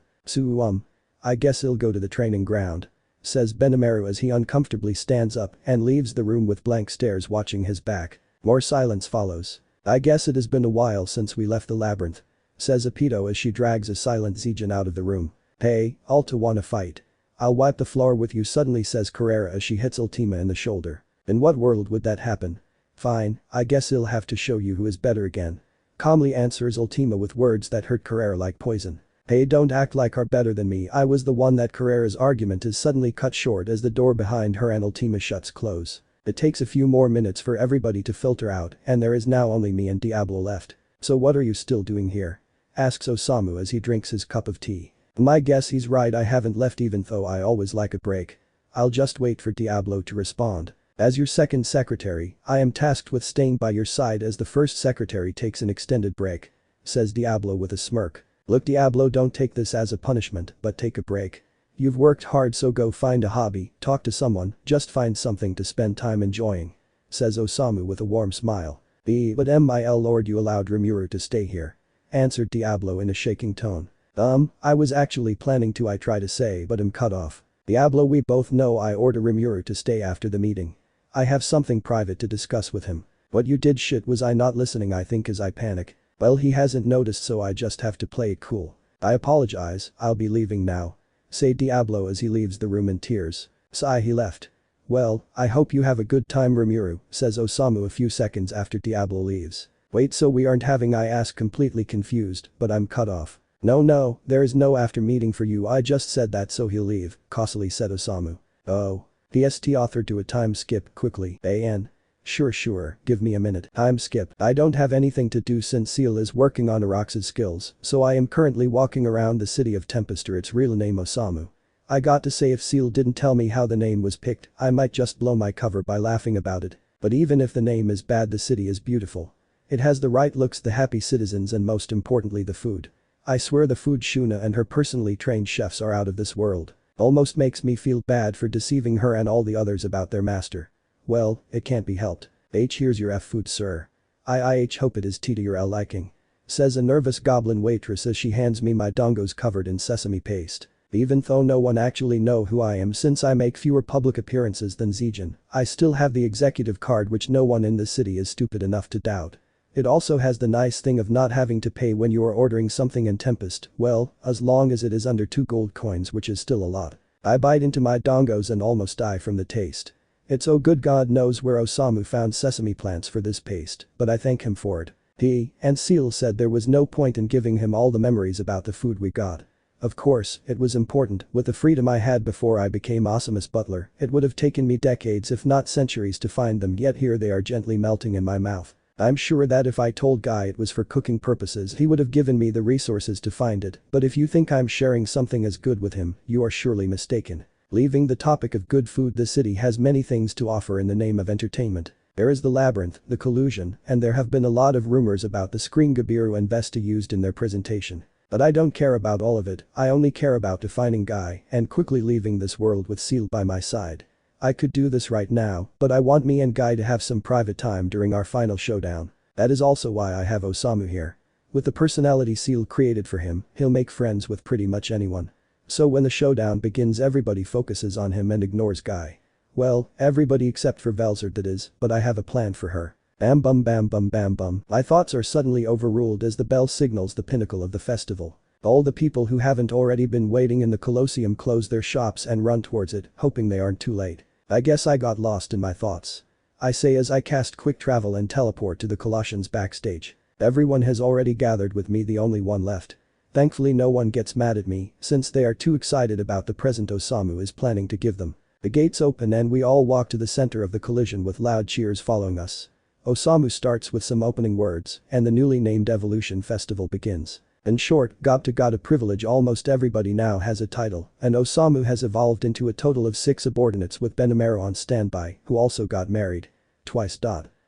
I guess he'll go to the training ground. Says Benimaru as he uncomfortably stands up and leaves the room with blank stares watching his back. More silence follows. I guess it has been a while since we left the labyrinth. Says Apito as she drags a silent Zijin out of the room. Hey, Alta, wanna fight? I'll wipe the floor with you, suddenly says Carrera as she hits Ultima in the shoulder. In what world would that happen? Fine, I guess he'll have to show you who is better again. Calmly answers Ultima with words that hurt Carrera like poison. Hey, don't act like you're better than me, I was the one. That Carrera's argument is suddenly cut short as the door behind her and Ultima shuts close. It takes a few more minutes for everybody to filter out and there is now only me and Diablo left. So what are you still doing here? Asks Osamu as he drinks his cup of tea. My guess he's right, I haven't left even though I always like a break. I'll just wait for Diablo to respond. As your second secretary, I am tasked with staying by your side as the first secretary takes an extended break. Says Diablo with a smirk. Look Diablo, don't take this as a punishment, but take a break. You've worked hard, so go find a hobby, talk to someone, just find something to spend time enjoying. Says Osamu with a warm smile. But my lord, you allowed Rimuru to stay here. Answered Diablo in a shaking tone. I was actually planning to, I try to say, but am cut off. Diablo, we both know I order Rimuru to stay after the meeting. I have something private to discuss with him. What you did shit, was I not listening, I think, as I panic. Well, he hasn't noticed, so I just have to play it cool. I apologize, I'll be leaving now. Say Diablo as he leaves the room in tears. Sigh, he left. Well, I hope you have a good time Rimuru, says Osamu a few seconds after Diablo leaves. Wait, so we aren't having, I ask, completely confused, but I'm cut off. No, there is no after meeting for you, I just said that so he'll leave, causally said Osamu. Oh. PST authored to a time skip quickly, AN. Sure, give me a minute. Time skip. I don't have anything to do since Seal is working on Arax's skills, so I am currently walking around the city of Tempest, or its real name Osamu. I got to say, if Seal didn't tell me how the name was picked, I might just blow my cover by laughing about it. But even if the name is bad, the city is beautiful. It has the right looks, the happy citizens, and most importantly the food. I swear the food Shuna and her personally trained chefs are out of this world. Almost makes me feel bad for deceiving her and all the others about their master. Well, it can't be helped. Here's your food, sir. I hope it is tea to your liking. Says a nervous goblin waitress as she hands me my dongos covered in sesame paste. Even though no one actually know who I am since I make fewer public appearances than Zijin, I still have the executive card which no one in the city is stupid enough to doubt. It also has the nice thing of not having to pay when you are ordering something in Tempest, well, as long as it is under 2 gold coins, which is still a lot. I bite into my dongos and almost die from the taste. It's oh good God knows where Osamu found sesame plants for this paste, but I thank him for it. He and Seal said there was no point in giving him all the memories about the food we got. Of course, it was important. With the freedom I had before I became Osamu's butler, it would have taken me decades if not centuries to find them, yet here they are gently melting in my mouth. I'm sure that if I told Guy it was for cooking purposes, he would have given me the resources to find it, but if you think I'm sharing something as good with him, you are surely mistaken. Leaving the topic of good food, the city has many things to offer in the name of entertainment. There is the labyrinth, the collusion, and there have been a lot of rumors about the screen Gabiru and Vesta used in their presentation. But I don't care about all of it, I only care about defining Guy and quickly leaving this world with Seal by my side. I could do this right now, but I want me and Guy to have some private time during our final showdown. That is also why I have Osamu here. With the personality Seal created for him, he'll make friends with pretty much anyone. So when the showdown begins, everybody focuses on him and ignores Guy. Well, everybody except for Velzard, that is, but I have a plan for her. Bam bum bam bum bam bum. My thoughts are suddenly overruled as the bell signals the pinnacle of the festival. All the people who haven't already been waiting in the Colosseum close their shops and run towards it, hoping they aren't too late. I guess I got lost in my thoughts. I say as I cast quick travel and teleport to the Colossians backstage. Everyone has already gathered, with me the only one left. Thankfully no one gets mad at me, since they are too excited about the present Osamu is planning to give them. The gates open and we all walk to the center of the collision with loud cheers following us. Osamu starts with some opening words, and the newly named Evolution Festival begins. In short, got a privilege. Almost everybody now has a title, and Osamu has evolved into a total of 6 subordinates, with Benamero on standby, who also got married. Twice.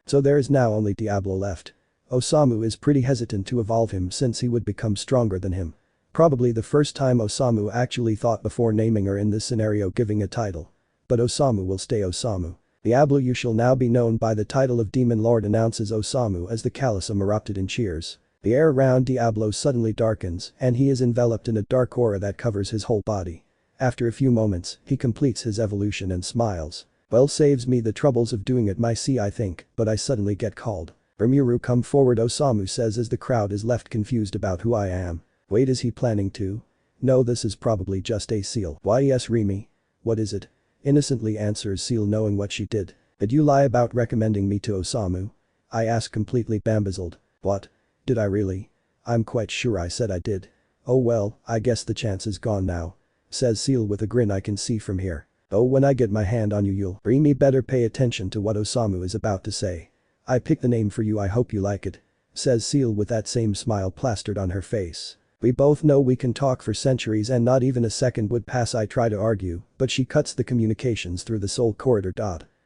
So there is now only Diablo left. Osamu is pretty hesitant to evolve him since he would become stronger than him. Probably the first time Osamu actually thought before naming her in this scenario, giving a title. But Osamu will stay Osamu. Diablo, you shall now be known by the title of Demon Lord, announces Osamu as the Coliseum erupted in cheers. The air around Diablo suddenly darkens and he is enveloped in a dark aura that covers his whole body. After a few moments, he completes his evolution and smiles. Well, saves me the troubles of doing it I think, but I suddenly get called. Rimuru, come forward, Osamu says as the crowd is left confused about who I am. Wait, is he planning to? No, this is probably just a Seal. Why yes, Rimi. What is it? Innocently answers Seal, knowing what she did. Did you lie about recommending me to Osamu? I ask, completely bamboozled. What? Did I really? I'm quite sure I said I did. Oh well, I guess the chance is gone now. Says Seal with a grin I can see from here. Oh, when I get my hand on you, you'll. Rimi better pay attention to what Osamu is about to say. I picked the name for you, I hope you like it. Says Seal with that same smile plastered on her face. We both know we can talk for centuries and not even a second would pass. I try to argue, but she cuts the communications through the soul corridor.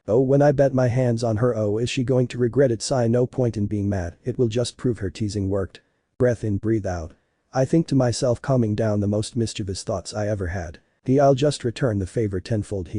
Oh, when I bet my hands on her. Oh, is she going to regret it? Sigh. No point in being mad, it will just prove her teasing worked. Breath in, breathe out. I think to myself, calming down the most mischievous thoughts I ever had. I'll just return the favor tenfold.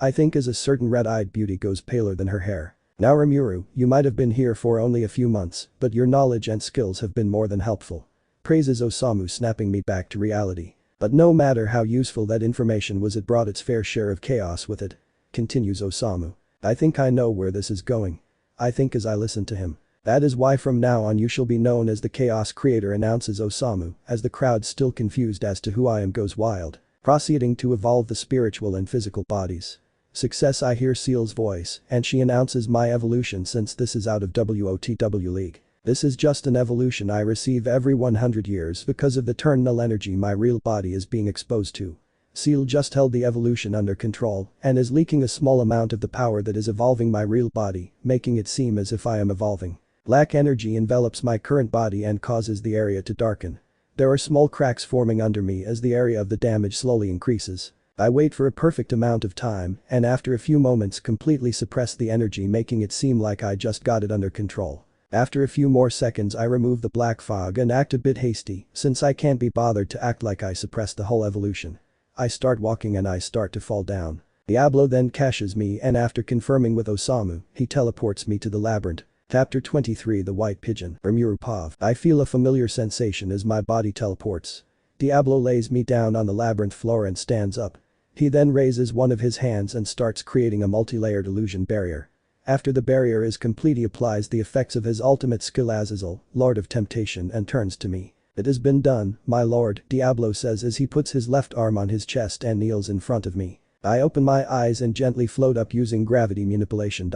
I think as a certain red-eyed beauty goes paler than her hair. Now Rimuru, you might have been here for only a few months, but your knowledge and skills have been more than helpful. Praises Osamu, snapping me back to reality. But no matter how useful that information was, it brought its fair share of chaos with it. Continues Osamu. I think I know where this is going. I think as I listen to him. That is why from now on you shall be known as the Chaos Creator, announces Osamu, as the crowd, still confused as to who I am, goes wild. Proceeding to evolve the spiritual and physical bodies. Success. I hear Seal's voice, and she announces my evolution. Since this is out of WOTW League. This is just an evolution I receive every 100 years because of the turn null energy my real body is being exposed to. Seal just held the evolution under control and is leaking a small amount of the power that is evolving my real body, making it seem as if I am evolving. Black energy envelops my current body and causes the area to darken. There are small cracks forming under me as the area of the damage slowly increases. I wait for a perfect amount of time and after a few moments completely suppress the energy, making it seem like I just got it under control. After a few more seconds I remove the black fog and act a bit hasty since I can't be bothered to act like I suppressed the whole evolution. I start walking and I start to fall down. Diablo then caches me and after confirming with Osamu, he teleports me to the labyrinth. Chapter 23, The White Pigeon. Rimuru Pav. I feel a familiar sensation as my body teleports. Diablo lays me down on the labyrinth floor and stands up. He then raises one of his hands and starts creating a multi-layered illusion barrier. After the barrier is complete, he applies the effects of his ultimate skill Azazel, Lord of Temptation, and turns to me. It has been done, my lord, Diablo says as he puts his left arm on his chest and kneels in front of me. I open my eyes and gently float up using gravity manipulation.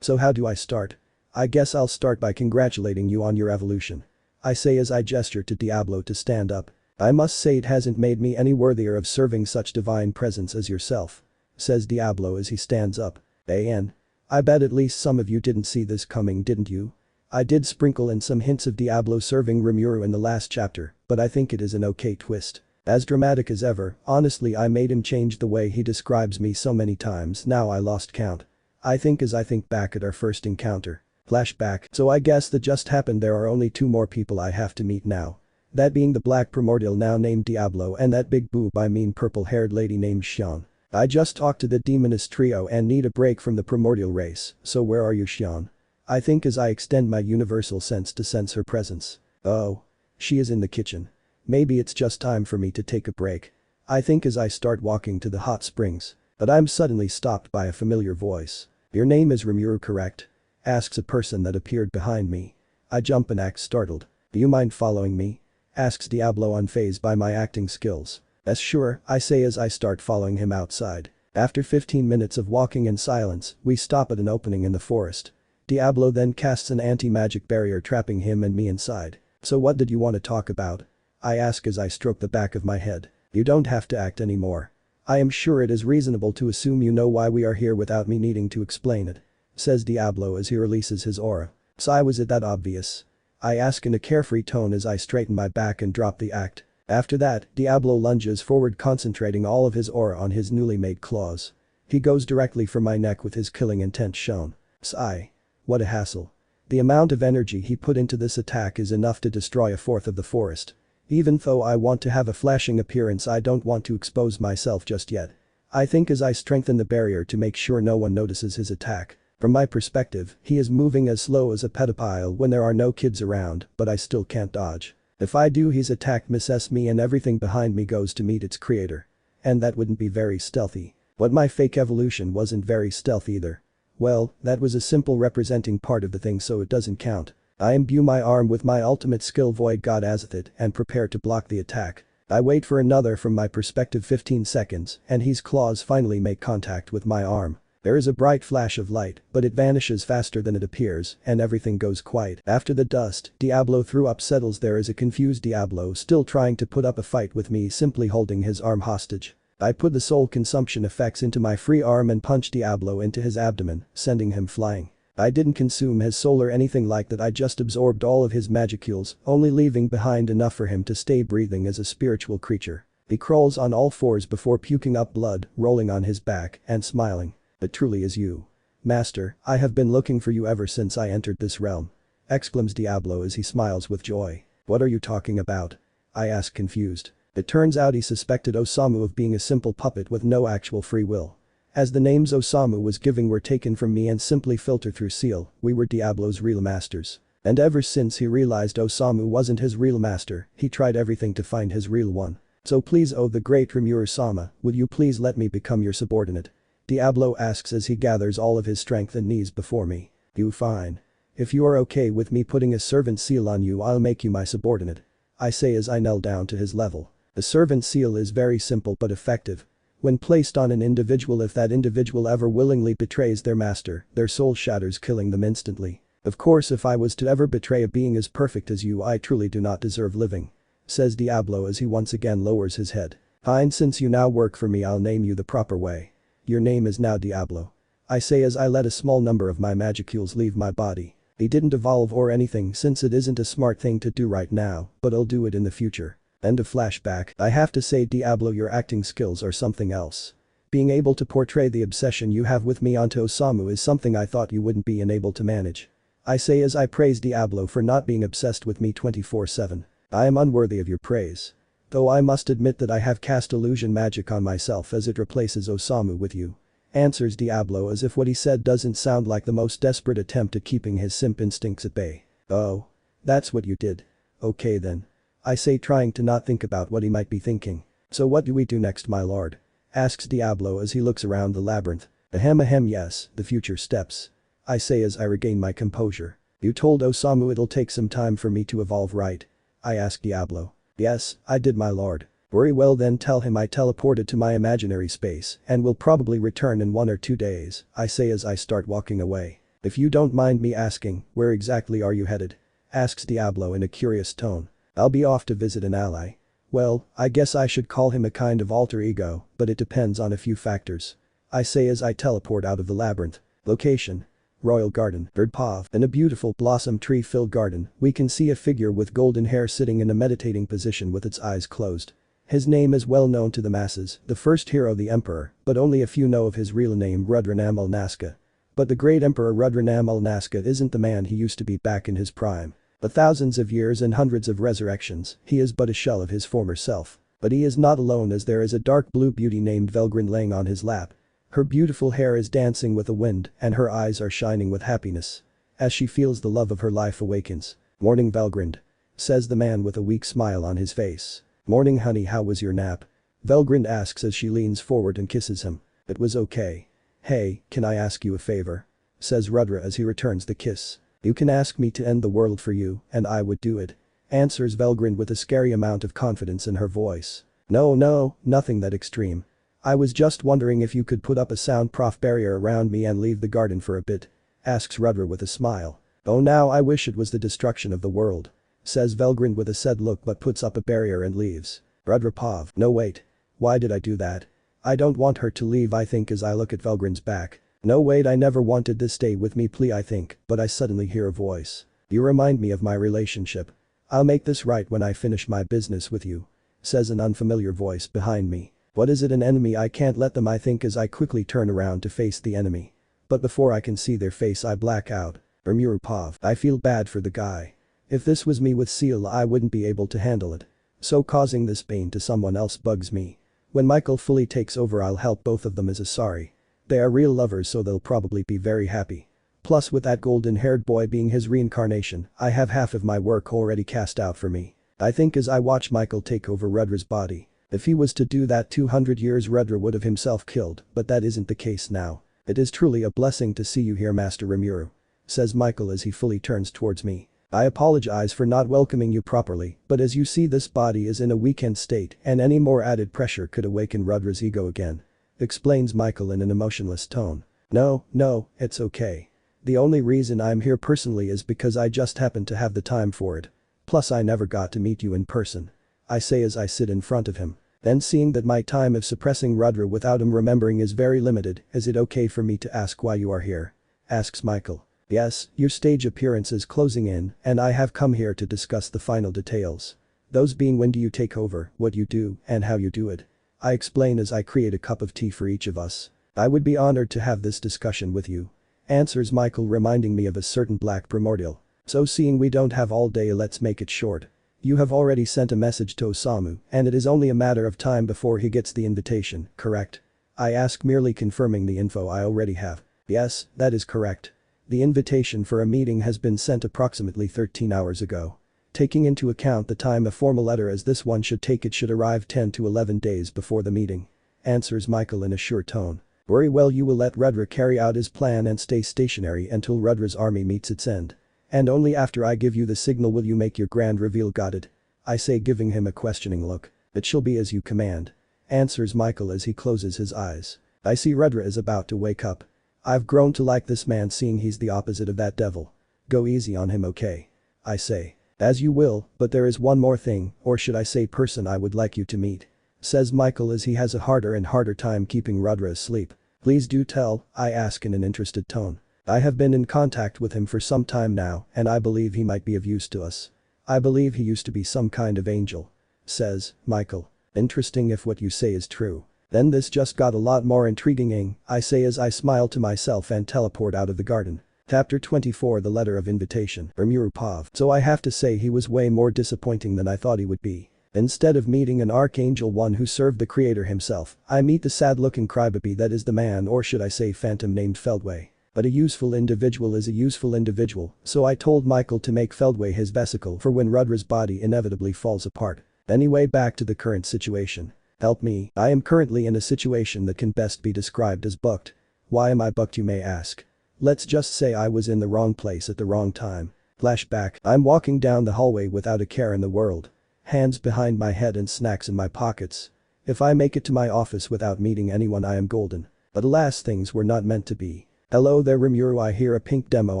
So how do I start? I guess I'll start by congratulating you on your evolution. I say as I gesture to Diablo to stand up. I must say it hasn't made me any worthier of serving such divine presence as yourself. Says Diablo as he stands up. I bet at least some of you didn't see this coming, didn't you? I did sprinkle in some hints of Diablo serving Rimuru in the last chapter, but I think it is an okay twist. As dramatic as ever, honestly I made him change the way he describes me so many times now I lost count. I think as I think back at our first encounter. Flashback. So I guess that just happened. There are only two more people I have to meet now. That being the black primordial now named Diablo and that big boob I mean purple-haired lady named Xion. I just talked to the demoness trio and need a break from the primordial race, so where are you, Xion? I think as I extend my universal sense to sense her presence. Oh. She is in the kitchen. Maybe it's just time for me to take a break. I think as I start walking to the hot springs. But I'm suddenly stopped by a familiar voice. Your name is Rimuru, correct? Asks a person that appeared behind me. I jump and act startled. Do you mind following me? Asks Diablo, unfazed by my acting skills. Sure, I say as I start following him outside. After 15 minutes of walking in silence, we stop at an opening in the forest. Diablo then casts an anti-magic barrier trapping him and me inside. So what did you want to talk about? I ask as I stroke the back of my head. You don't have to act anymore. I am sure it is reasonable to assume you know why we are here without me needing to explain it. Says Diablo as he releases his aura. So was it that obvious? I ask in a carefree tone as I straighten my back and drop the act. After that, Diablo lunges forward, concentrating all of his aura on his newly made claws. He goes directly for my neck with his killing intent shown. Sigh. What a hassle. The amount of energy he put into this attack is enough to destroy a fourth of the forest. Even though I want to have a flashing appearance, I don't want to expose myself just yet. I think as I strengthen the barrier to make sure no one notices his attack. From my perspective, he is moving as slow as a pedophile when there are no kids around, but I still can't dodge. If I do, his attack misses me and everything behind me goes to meet its creator. And that wouldn't be very stealthy. But my fake evolution wasn't very stealthy either. Well, that was a simple representing part of the thing, so it doesn't count. I imbue my arm with my ultimate skill Void God Azathet and prepare to block the attack. I wait for another from my perspective 15 seconds and his claws finally make contact with my arm. There is a bright flash of light, but it vanishes faster than it appears and everything goes quiet. After the dust Diablo threw up settles, there is a confused Diablo still trying to put up a fight with me, simply holding his arm hostage. I put the soul consumption effects into my free arm and punch Diablo into his abdomen, sending him flying. I didn't consume his soul or anything like that, I just absorbed all of his magicules, only leaving behind enough for him to stay breathing as a spiritual creature. He crawls on all fours before puking up blood, rolling on his back and smiling. It truly is you. Master, I have been looking for you ever since I entered this realm. Exclaims Diablo as he smiles with joy. What are you talking about? I ask confused. It turns out he suspected Osamu of being a simple puppet with no actual free will. As the names Osamu was giving were taken from me and simply filtered through Seal, we were Diablo's real masters. And ever since he realized Osamu wasn't his real master, he tried everything to find his real one. So please, oh the great Rimuru-sama, would you please let me become your subordinate? Diablo asks as he gathers all of his strength and knees before me. You fine. If you are okay with me putting a servant seal on you, I'll make you my subordinate. I say as I kneel down to his level. The servant seal is very simple but effective. When placed on an individual, if that individual ever willingly betrays their master, their soul shatters, killing them instantly. Of course, if I was to ever betray a being as perfect as you, I truly do not deserve living. Says Diablo as he once again lowers his head. Fine, since you now work for me, I'll name you the proper way. Your name is now Diablo. I say as I let a small number of my magicules leave my body. He didn't evolve or anything since it isn't a smart thing to do right now, but I'll do it in the future. End of flashback. I have to say, Diablo, your acting skills are something else. Being able to portray the obsession you have with me onto Osamu is something I thought you wouldn't be able to manage. I say as I praise Diablo for not being obsessed with me 24/7. I am unworthy of your praise. Though I must admit that I have cast illusion magic on myself as it replaces Osamu with you. Answers Diablo as if what he said doesn't sound like the most desperate attempt at keeping his simp instincts at bay. Oh. That's what you did. Okay then. I say, trying to not think about what he might be thinking. So what do we do next, my lord? Asks Diablo as he looks around the labyrinth. Ahem, yes, the future steps. I say as I regain my composure. You told Osamu it'll take some time for me to evolve, right? I ask Diablo. Yes, I did, my lord. Very well then, tell him I teleported to my imaginary space and will probably return in 1 or 2 days, I say as I start walking away. If you don't mind me asking, where exactly are you headed? Asks Diablo in a curious tone. I'll be off to visit an ally. Well, I guess I should call him a kind of alter ego, but it depends on a few factors. I say as I teleport out of the labyrinth. Location. Royal Garden. Birdpath. In a beautiful blossom tree-filled garden, we can see a figure with golden hair sitting in a meditating position with its eyes closed. His name is well known to the masses, the first hero, the Emperor, but only a few know of his real name, Rudranam al-Nazca. But the great Emperor Rudranam al-Nazca isn't the man he used to be back in his prime. For thousands of years and hundreds of resurrections, he is but a shell of his former self. But he is not alone, as there is a dark blue beauty named Velgrind laying on his lap. Her beautiful hair is dancing with the wind and her eyes are shining with happiness. As she feels the love of her life awakens. Morning, Velgrind. Says the man with a weak smile on his face. Morning, honey, how was your nap? Velgrind asks as she leans forward and kisses him. It was okay. Hey, can I ask you a favor? Says Rudra as he returns the kiss. You can ask me to end the world for you, and I would do it. Answers Velgrind with a scary amount of confidence in her voice. No, nothing that extreme. I was just wondering if you could put up a soundproof barrier around me and leave the garden for a bit. Asks Rudra with a smile. Oh, now I wish it was the destruction of the world. Says Velgrind with a sad look, but puts up a barrier and leaves. Rudra Pav. No, wait. Why did I do that? I don't want her to leave, I think, as I look at Velgrind's back. No, wait, I never wanted to stay with me, please, I think, but I suddenly hear a voice. You remind me of my relationship. I'll make this right when I finish my business with you. Says an unfamiliar voice behind me. What is it, an enemy? I can't let them, I think, as I quickly turn around to face the enemy. But before I can see their face, I black out. Rimuru Pav. I feel bad for the guy. If this was me with Seal, I wouldn't be able to handle it. So causing this pain to someone else bugs me. When Michael fully takes over, I'll help both of them as a sorry. They are real lovers, so they'll probably be very happy. Plus, with that golden-haired boy being his reincarnation, I have half of my work already cast out for me. I think as I watch Michael take over Rudra's body. If he was to do that 200 years, Rudra would have himself killed, but that isn't the case now. It is truly a blessing to see you here, Master Rimuru. Says Michael as he fully turns towards me. I apologize for not welcoming you properly, but as you see, this body is in a weakened state and any more added pressure could awaken Rudra's ego again. Explains Michael in an emotionless tone. No, it's okay. The only reason I'm here personally is because I just happened to have the time for it. Plus I never got to meet you in person. I say as I sit in front of him. Then, seeing that my time of suppressing Rudra without him remembering is very limited, is it okay for me to ask why you are here? Asks Michael. Yes, your stage appearance is closing in, and I have come here to discuss the final details. Those being when do you take over, what you do, and how you do it. I explain as I create a cup of tea for each of us. I would be honored to have this discussion with you. Answers Michael, reminding me of a certain black primordial. So seeing we don't have all day, let's make it short. You have already sent a message to Osamu, and it is only a matter of time before he gets the invitation, correct? I ask, merely confirming the info I already have. Yes, that is correct. The invitation for a meeting has been sent approximately 13 hours ago. Taking into account the time a formal letter as this one should take, it should arrive 10 to 11 days before the meeting. Answers Michael in a sure tone. Very well, you will let Rudra carry out his plan and stay stationary until Rudra's army meets its end. And only after I give you the signal will you make your grand reveal, got it? I say, giving him a questioning look. It shall be as you command. Answers Michael as he closes his eyes. I see Rudra is about to wake up. I've grown to like this man, seeing he's the opposite of that devil. Go easy on him, okay? I say. As you will, but there is one more thing, or should I say person, I would like you to meet. Says Michael as he has a harder and harder time keeping Rudra asleep. Please do tell, I ask in an interested tone. I have been in contact with him for some time now, and I believe he might be of use to us. I believe he used to be some kind of angel. Says Michael. Interesting if what you say is true. Then this just got a lot more intriguing, I say as I smile to myself and teleport out of the garden. Chapter 24, the letter of invitation. Rimuru Pav. So I have to say he was way more disappointing than I thought he would be. Instead of meeting an archangel, one who served the creator himself, I meet the sad-looking crybaby that is the man, or should I say phantom, named Feldway. But a useful individual is a useful individual, so I told Michael to make Feldway his vesicle for when Rudra's body inevitably falls apart. Anyway, back to the current situation. Help me, I am currently in a situation that can best be described as booked. Why am I booked, you may ask? Let's just say I was in the wrong place at the wrong time. Flashback, I'm walking down the hallway without a care in the world. Hands behind my head and snacks in my pockets. If I make it to my office without meeting anyone, I am golden. But alas, things were not meant to be. Hello there, Rimuru, I hear a pink demo,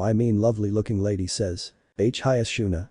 I mean lovely looking lady says. Hi Shuna.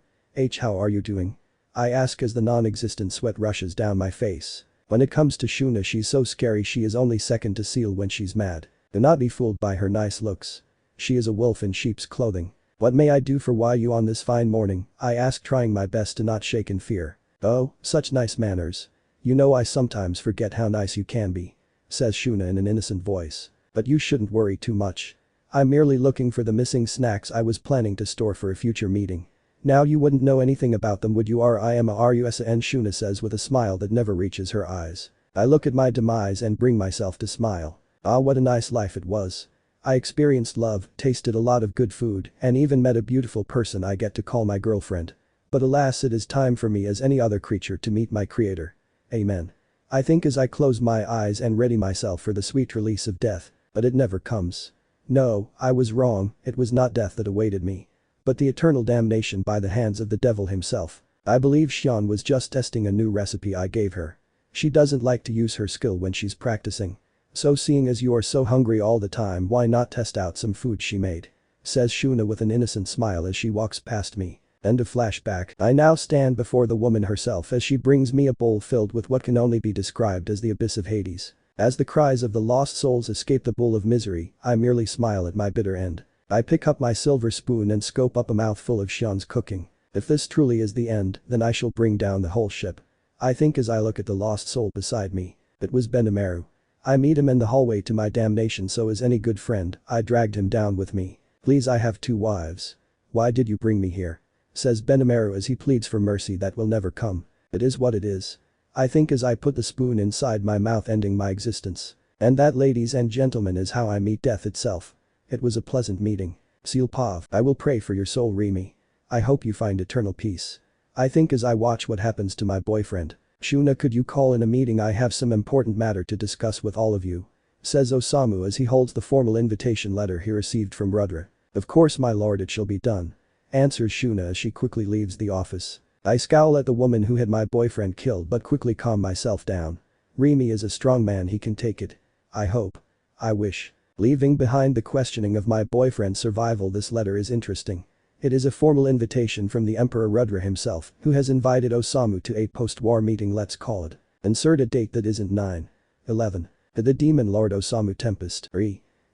How are you doing? I ask as the non-existent sweat rushes down my face. When it comes to Shuna, she's so scary, she is only second to Seal when she's mad. Do not be fooled by her nice looks. She is a wolf in sheep's clothing. What may I do for you on this fine morning? I ask, trying my best to not shake in fear. Oh, such nice manners. You know I sometimes forget how nice you can be. Says Shuna in an innocent voice. But you shouldn't worry too much. I'm merely looking for the missing snacks I was planning to store for a future meeting. Now you wouldn't know anything about them, would you? RIMARUSAN, Shuna says with a smile that never reaches her eyes. I look at my demise and bring myself to smile. Ah, what a nice life it was. I experienced love, tasted a lot of good food, and even met a beautiful person I get to call my girlfriend. But alas, it is time for me as any other creature to meet my creator. Amen. I think as I close my eyes and ready myself for the sweet release of death, but it never comes. No, I was wrong, it was not death that awaited me. But the eternal damnation by the hands of the devil himself. I believe Xian was just testing a new recipe I gave her. She doesn't like to use her skill when she's practicing. So seeing as you are so hungry all the time, why not test out some food she made? Says Shuna with an innocent smile as she walks past me. End of flashback. I now stand before the woman herself as she brings me a bowl filled with what can only be described as the abyss of Hades. As the cries of the lost souls escape the bowl of misery, I merely smile at my bitter end. I pick up my silver spoon and scoop up a mouthful of Xian's cooking. If this truly is the end, then I shall bring down the whole ship. I think as I look at the lost soul beside me. It was Dinejro. I meet him in the hallway to my damnation, so as any good friend, I dragged him down with me. Please, I have 2 wives. Why did you bring me here? Says Dinejro as he pleads for mercy that will never come. It is what it is. I think as I put the spoon inside my mouth, ending my existence. And that, ladies and gentlemen, is how I meet death itself. It was a pleasant meeting. Seal Pav. I will pray for your soul, Rimi. I hope you find eternal peace. I think as I watch what happens to my boyfriend. Shuna, could you call in a meeting? I have some important matter to discuss with all of you. Says Osamu as he holds the formal invitation letter he received from Rudra. Of course, my lord, it shall be done. Answers Shuna as she quickly leaves the office. I scowl at the woman who had my boyfriend killed but quickly calm myself down. Rimi is a strong man, he can take it. I hope. I wish. Leaving behind the questioning of my boyfriend's survival, this letter is interesting. It is a formal invitation from the Emperor Rudra himself, who has invited Osamu to a post-war meeting, let's call it. Insert a date that isn't 9/11. To the Demon Lord Osamu Tempest.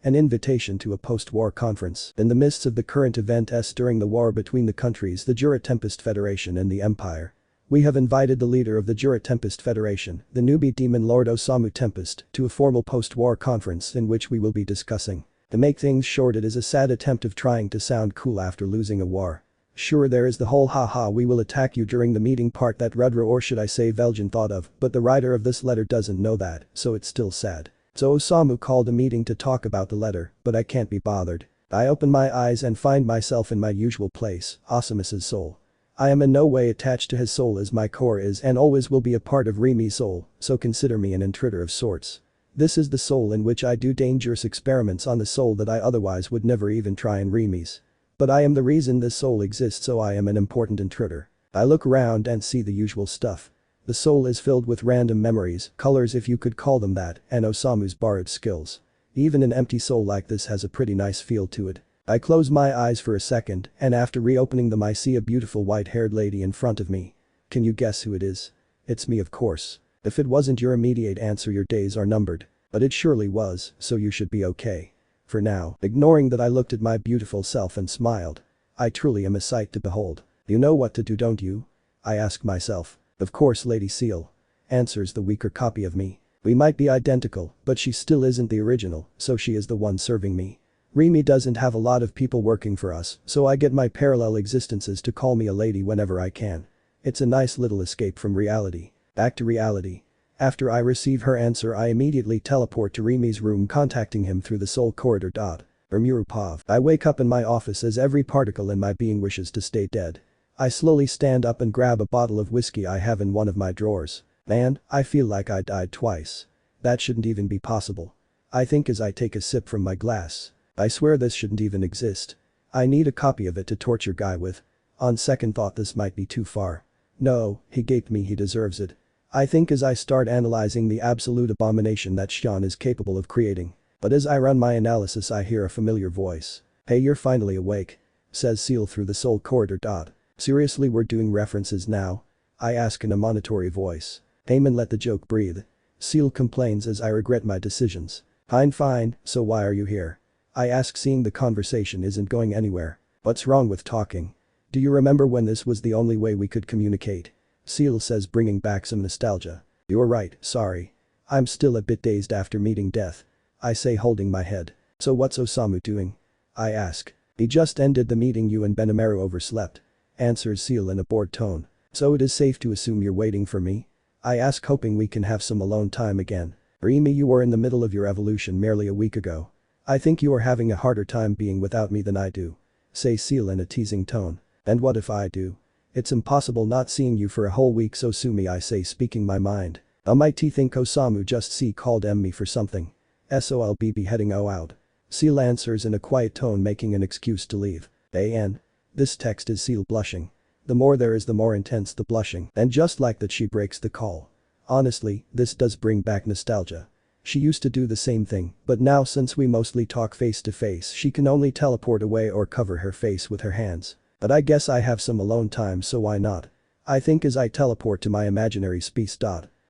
An invitation to a post-war conference. In the midst of the current events during the war between the countries, the Jura Tempest Federation and the Empire. We have invited the leader of the Jura Tempest Federation, the newbie demon Lord Osamu Tempest, to a formal post-war conference in which we will be discussing. To make things short, it is a sad attempt of trying to sound cool after losing a war. Sure, there is the whole haha we will attack you during the meeting part that Rudra, or should I say Veljan, thought of, but the writer of this letter doesn't know that, so it's still sad. So Osamu called a meeting to talk about the letter, but I can't be bothered. I open my eyes and find myself in my usual place, Osamus's soul. I am in no way attached to his soul as my core is and always will be a part of Rimi's soul, so consider me an intruder of sorts. This is the soul in which I do dangerous experiments on the soul that I otherwise would never even try in Rimi's. But I am the reason this soul exists, so I am an important intruder. I look around and see the usual stuff. The soul is filled with random memories, colors if you could call them that, and Osamu's borrowed skills. Even an empty soul like this has a pretty nice feel to it. I close my eyes for a second, and after reopening them I see a beautiful white-haired lady in front of me. Can you guess who it is? It's me, of course. If it wasn't your immediate answer, your days are numbered. But it surely was, so you should be okay. For now, ignoring that, I looked at my beautiful self and smiled. I truly am a sight to behold. You know what to do, don't you? I ask myself. Of course, Lady Seal. Answers the weaker copy of me. We might be identical, but she still isn't the original, so she is the one serving me. Rimi doesn't have a lot of people working for us, so I get my parallel existences to call me a lady whenever I can. It's a nice little escape from reality. Back to reality. After I receive her answer, I immediately teleport to Rimi's room, contacting him through the soul corridor. Rimuru Pav. I wake up in my office as every particle in my being wishes to stay dead. I slowly stand up and grab a bottle of whiskey I have in one of my drawers. Man, I feel like I died twice. That shouldn't even be possible. I think as I take a sip from my glass. I swear this shouldn't even exist. I need a copy of it to torture Guy with. On second thought, this might be too far. No, he gaped me, he deserves it. I think as I start analyzing the absolute abomination that Xian is capable of creating. But as I run my analysis, I hear a familiar voice. Hey, you're finally awake. Says Seal through the soul corridor. Seriously, we're doing references now? I ask in a monitory voice. Heyman, let the joke breathe. Seal complains as I regret my decisions. Fine, so why are you here? I ask, seeing the conversation isn't going anywhere. What's wrong with talking? Do you remember when this was the only way we could communicate? Seal says, bringing back some nostalgia. You're right, sorry. I'm still a bit dazed after meeting death. I say, holding my head. So what's Osamu doing? I ask. He just ended the meeting. You and Benimaru overslept. Answers Seal in a bored tone. So it is safe to assume you're waiting for me? I ask, hoping we can have some alone time again. Rimi, you were in the middle of your evolution merely a week ago. I think you are having a harder time being without me than I do. Say Seal in a teasing tone. And what if I do? It's impossible not seeing you for a whole week, so sue me, I say, speaking my mind. I might think Osamu just called me for something. SOLBB heading out. Seal answers in a quiet tone, making an excuse to leave. AN. This text is Seal blushing. The more there is, the more intense the blushing, and just like that she breaks the call. Honestly, this does bring back nostalgia. She used to do the same thing, but now since we mostly talk face to face, she can only teleport away or cover her face with her hands. But I guess I have some alone time, so why not? I think as I teleport to my imaginary space.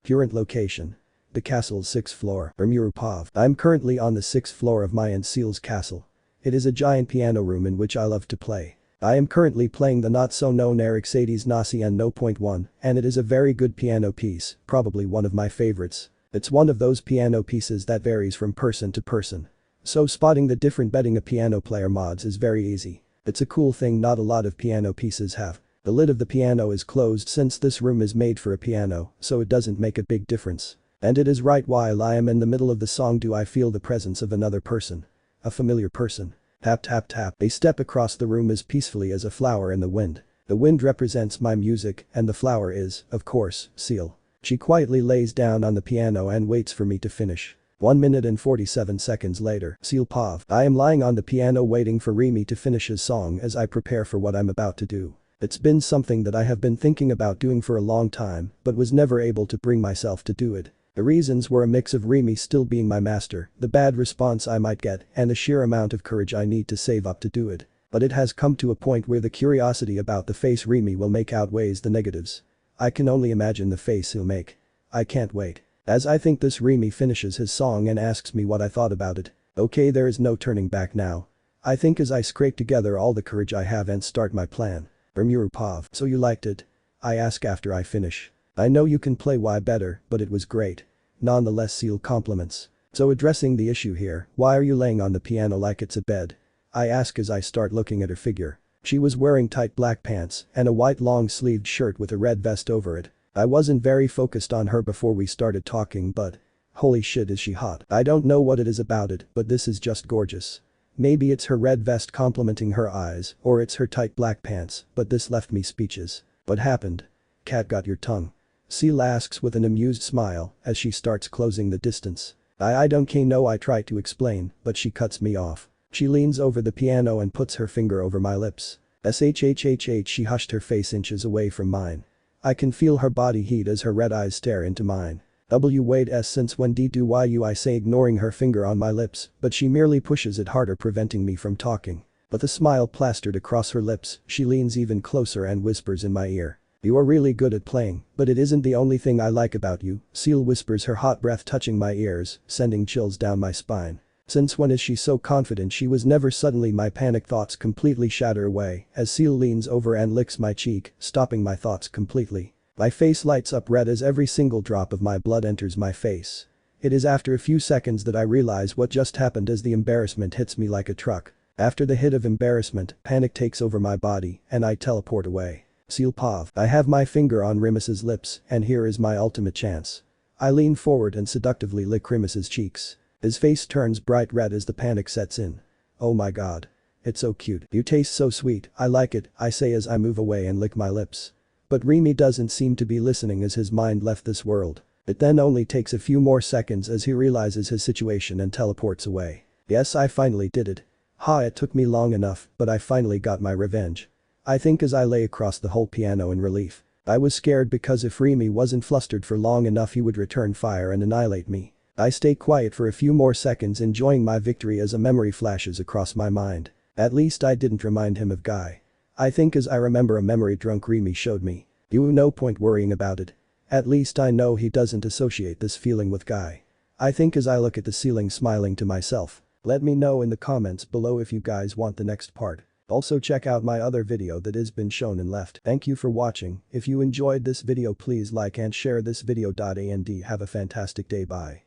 Current location. The castle's 6th floor, Rimuru Pav. I'm currently on the 6th floor of my and Seal's castle. It is a giant piano room in which I love to play. I am currently playing the not-so-known Eric Sadie's Nasi and No. 1, and it is a very good piano piece, probably one of my favorites. It's one of those piano pieces that varies from person to person. So spotting the different betting a piano player mods is very easy. It's a cool thing not a lot of piano pieces have. The lid of the piano is closed since this room is made for a piano, so it doesn't make a big difference. And it is right while I am in the middle of the song do I feel the presence of another person. A familiar person. Tap tap tap. They step across the room as peacefully as a flower in the wind. The wind represents my music, and the flower is, of course, Seal. She quietly lays down on the piano and waits for me to finish. 1 minute and 47 seconds later, Seal Pav. I am lying on the piano waiting for Rimi to finish his song as I prepare for what I'm about to do. It's been something that I have been thinking about doing for a long time, but was never able to bring myself to do it. The reasons were a mix of Rimi still being my master, the bad response I might get, and the sheer amount of courage I need to save up to do it. But it has come to a point where the curiosity about the face Rimi will make outweighs the negatives. I can only imagine the face he'll make. I can't wait. As I think this, Rimi finishes his song and asks me what I thought about it. Okay, there is no turning back now. I think as I scrape together all the courage I have and start my plan. Rimuru Pav. So you liked it? I ask after I finish. I know you can play why better, but it was great. Nonetheless, Seal compliments. So addressing the issue here, why are you laying on the piano like it's a bed? I ask as I start looking at her figure. She was wearing tight black pants and a white long-sleeved shirt with a red vest over it. I wasn't very focused on her before we started talking, but holy shit, is she hot. I don't know what it is about it, but this is just gorgeous. Maybe it's her red vest complementing her eyes, or it's her tight black pants, but this left me speechless. What happened? Cat got your tongue? Seal asks with an amused smile as she starts closing the distance. I don't know, I try to explain, but she cuts me off. She leans over the piano and puts her finger over my lips. Shhhh, she hushed her face inches away from mine. I can feel her body heat as her red eyes stare into mine. Wait, since when do you, I say, ignoring her finger on my lips, but she merely pushes it harder, preventing me from talking. With a smile plastered across her lips, she leans even closer and whispers in my ear. You are really good at playing, but it isn't the only thing I like about you, Seal whispers, her hot breath touching my ears, sending chills down my spine. Since when is she so confident she was never? Suddenly my panic thoughts completely shatter away as Seal leans over and licks my cheek, stopping my thoughts completely. My face lights up red as every single drop of my blood enters my face. It is after a few seconds that I realize what just happened as the embarrassment hits me like a truck. After the hit of embarrassment, panic takes over my body and I teleport away. Seal Pav. I have my finger on Rimus's lips and here is my ultimate chance. I lean forward and seductively lick Rimus's cheeks. His face turns bright red as the panic sets in. Oh my god. It's so cute. You taste so sweet, I like it, I say as I move away and lick my lips. But Remy doesn't seem to be listening as his mind left this world. It then only takes a few more seconds as he realizes his situation and teleports away. Yes, I finally did it. It took me long enough, but I finally got my revenge. I think as I lay across the whole piano in relief. I was scared because if Remy wasn't flustered for long enough he would return fire and annihilate me. I stay quiet for a few more seconds, enjoying my victory as a memory flashes across my mind. At least I didn't remind him of Guy. I think as I remember a memory drunk Remy showed me. No point worrying about it. At least I know he doesn't associate this feeling with Guy. I think as I look at the ceiling smiling to myself. Let me know in the comments below if you guys want the next part. Also check out my other video that has been shown and left. Thank you for watching. If you enjoyed this video please like and share this video. And have a fantastic day. Bye.